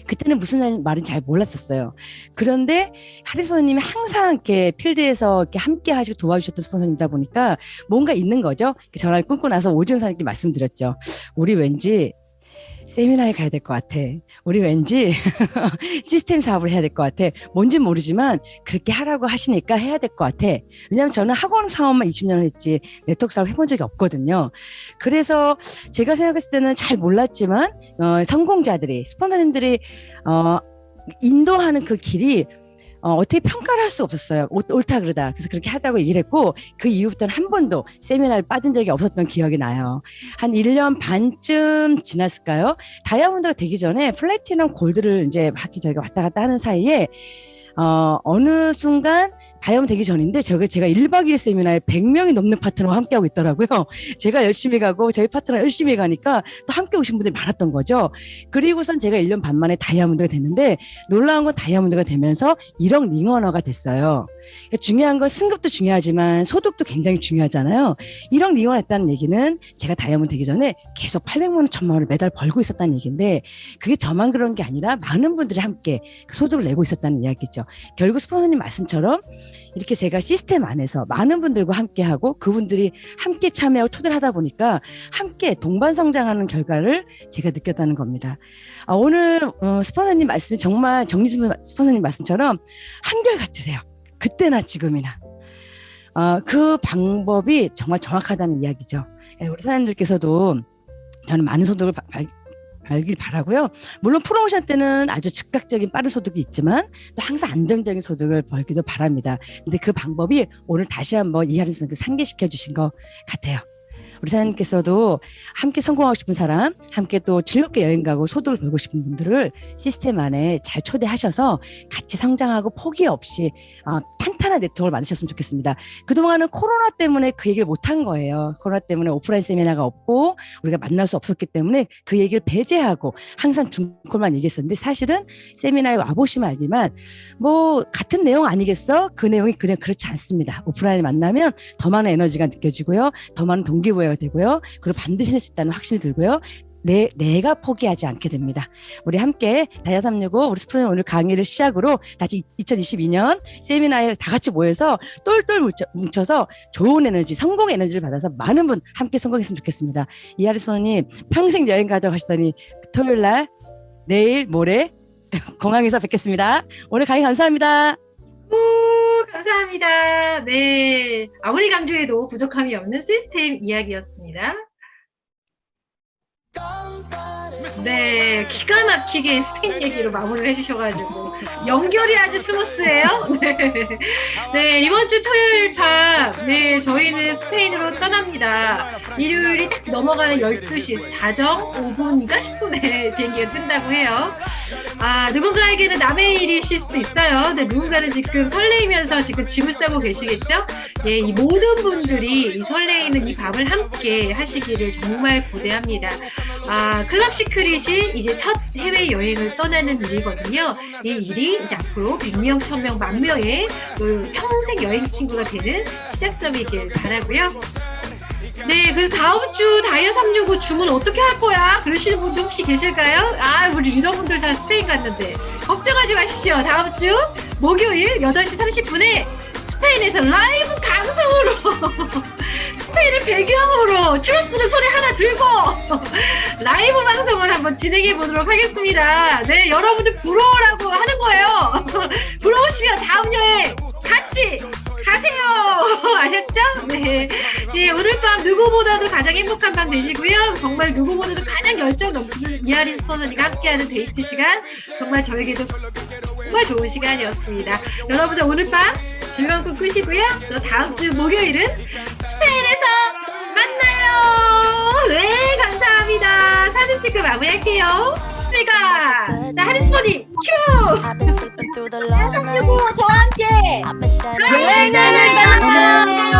그때는 무슨 말인지 잘 몰랐었어요. 그런데 하리 스폰서님이 항상 이렇게 필드에서 이렇게 함께 하시고 도와주셨던 스폰서님이다 보니까 뭔가 있는 거죠. 전화를 끊고 나서 오지영 사장님께 말씀드렸죠. 우리 왠지 세미나에 가야 될 것 같아. 우리 왠지 시스템 사업을 해야 될 것 같아. 뭔진 모르지만 그렇게 하라고 하시니까 해야 될 것 같아. 왜냐하면 저는 학원 사업만 20년을 했지 네트워크 사업을 해본 적이 없거든요. 그래서 제가 생각했을 때는 잘 몰랐지만 성공자들이 스폰서님들이 인도하는 그 길이 어떻게 평가를 할 수가 없었어요. 옳다 그러다. 그래서 그렇게 하자고 얘기를 했고 그 이후부터는 한 번도 세미나를 빠진 적이 없었던 기억이 나요. 한 1년 반쯤 지났을까요? 다이아몬드가 되기 전에 플래티넘 골드를 이제 막 저희가 왔다 갔다 하는 사이에 어느 순간 다이아몬드 되기 전인데 제가 1박 2일 세미나에 100명이 넘는 파트너와 함께하고 있더라고요. 제가 열심히 가고 저희 파트너 열심히 가니까 또 함께 오신 분들이 많았던 거죠. 그리고선 제가 1년 반 만에 다이아몬드가 됐는데 놀라운 건 다이아몬드가 되면서 1억 링어너가 됐어요. 그러니까 중요한 건 승급도 중요하지만 소득도 굉장히 중요하잖아요. 1억 링어너 했다는 얘기는 제가 다이아몬드 되기 전에 계속 800만 원, 1000만 원을 매달 벌고 있었다는 얘기인데 그게 저만 그런 게 아니라 많은 분들이 함께 소득을 내고 있었다는 이야기죠. 결국 스폰서님 말씀처럼 이렇게 제가 시스템 안에서 많은 분들과 함께하고 그분들이 함께 참여하고 초대를 하다 보니까 함께 동반 성장하는 결과를 제가 느꼈다는 겁니다. 오늘 스폰서님 말씀이 정말 정리준 스폰서님 말씀처럼 한결같으세요. 그때나 지금이나. 그 방법이 정말 정확하다는 이야기죠. 우리 사장님들께서도 저는 많은 소득을 알길 바라고요. 물론 프로모션 때는 아주 즉각적인 빠른 소득이 있지만 또 항상 안정적인 소득을 벌기도 바랍니다. 근데 그 방법이 오늘 다시 한번 이하린 선생님께 상기시켜 주신 것 같아요. 우리 사장님께서도 함께 성공하고 싶은 사람, 함께 또 즐겁게 여행 가고 소득을 벌고 싶은 분들을 시스템 안에 잘 초대하셔서 같이 성장하고 포기 없이 탄탄한 네트워크를 만드셨으면 좋겠습니다. 그동안은 코로나 때문에 그 얘기를 못한 거예요. 코로나 때문에 오프라인 세미나가 없고 우리가 만날 수 없었기 때문에 그 얘기를 배제하고 항상 중콜만 얘기했었는데 사실은 세미나에 와보시면 알지만 뭐 같은 내용 아니겠어? 그 내용이 그냥 그렇지 않습니다. 오프라인을 만나면 더 많은 에너지가 느껴지고요. 더 많은 동기부여가 되고요. 그리고 반드시 할 수 있다는 확신이 들고요. 내가 포기하지 않게 됩니다. 우리 함께 다이아 365 우리 스프는 오늘 강의를 시작으로 다시 2022년 세미나에 다 같이 모여서 똘똘 뭉쳐서 좋은 에너지, 성공 에너지를 받아서 많은 분 함께 성공했으면 좋겠습니다. 이하리 스프님 평생 여행 가자고 하시더니 토요일 날 내일 모레 공항에서 뵙겠습니다. 오늘 강의 감사합니다. 감사합니다. 네. 아무리 강조해도 부족함이 없는 시스템 이야기였습니다. 네, 기가 막히게 스페인 얘기로 마무리를 해주셔가지고 연결이 아주 스무스해요. 네, 네 이번 주 토요일 밤, 네 저희는 스페인으로 떠납니다. 일요일이 딱 넘어가는 12시 자정 5분인가 10분에 비행기가 뜬다고 해요. 아 누군가에게는 남의 일이실 수도 있어요. 근데 누군가는 지금 설레이면서 지금 짐을 싸고 계시겠죠? 예, 이 모든 분들이 이 설레이는 이 밤을 함께 하시기를 정말 고대합니다. 아, 클럽 시크릿이 이제 첫 해외여행을 떠나는 일이거든요. 이 일이 이제 앞으로 100명, 1000명, 10,000명의 평생 여행 친구가 되는 시작점이길 바라고요. 네, 그래서 다음 주 다이아 365 주문 어떻게 할 거야? 그러시는 분들 혹시 계실까요? 아, 우리 리더분들 다 스페인 갔는데 걱정하지 마십시오. 다음 주 목요일 8시 30분에 스페인에서 라이브 방송으로 스페인을 배경으로 추러스를 손에 하나 들고 라이브 방송을 한번 진행해 보도록 하겠습니다. 네, 여러분들 부러우라고 하는 거예요. 부러우시면 다음 여행 같이 가세요. 아셨죠? 네. 네, 오늘 밤 누구보다도 가장 행복한 밤 되시고요. 정말 누구보다도 가장 열정 넘치는 이하린 스폰서님과 함께하는 데이트 시간 정말 저에게도 정말 좋은 시간이었습니다. 여러분들 오늘 밤 즐거운 꿈 꾸시고요. 또 다음 주 목요일은 스페인에서 만나요. 네, 감사합니다. 사진 찍고 마무리할게요. 자, 하리스모님 큐! 365 저와 함께 여행을 떠나요.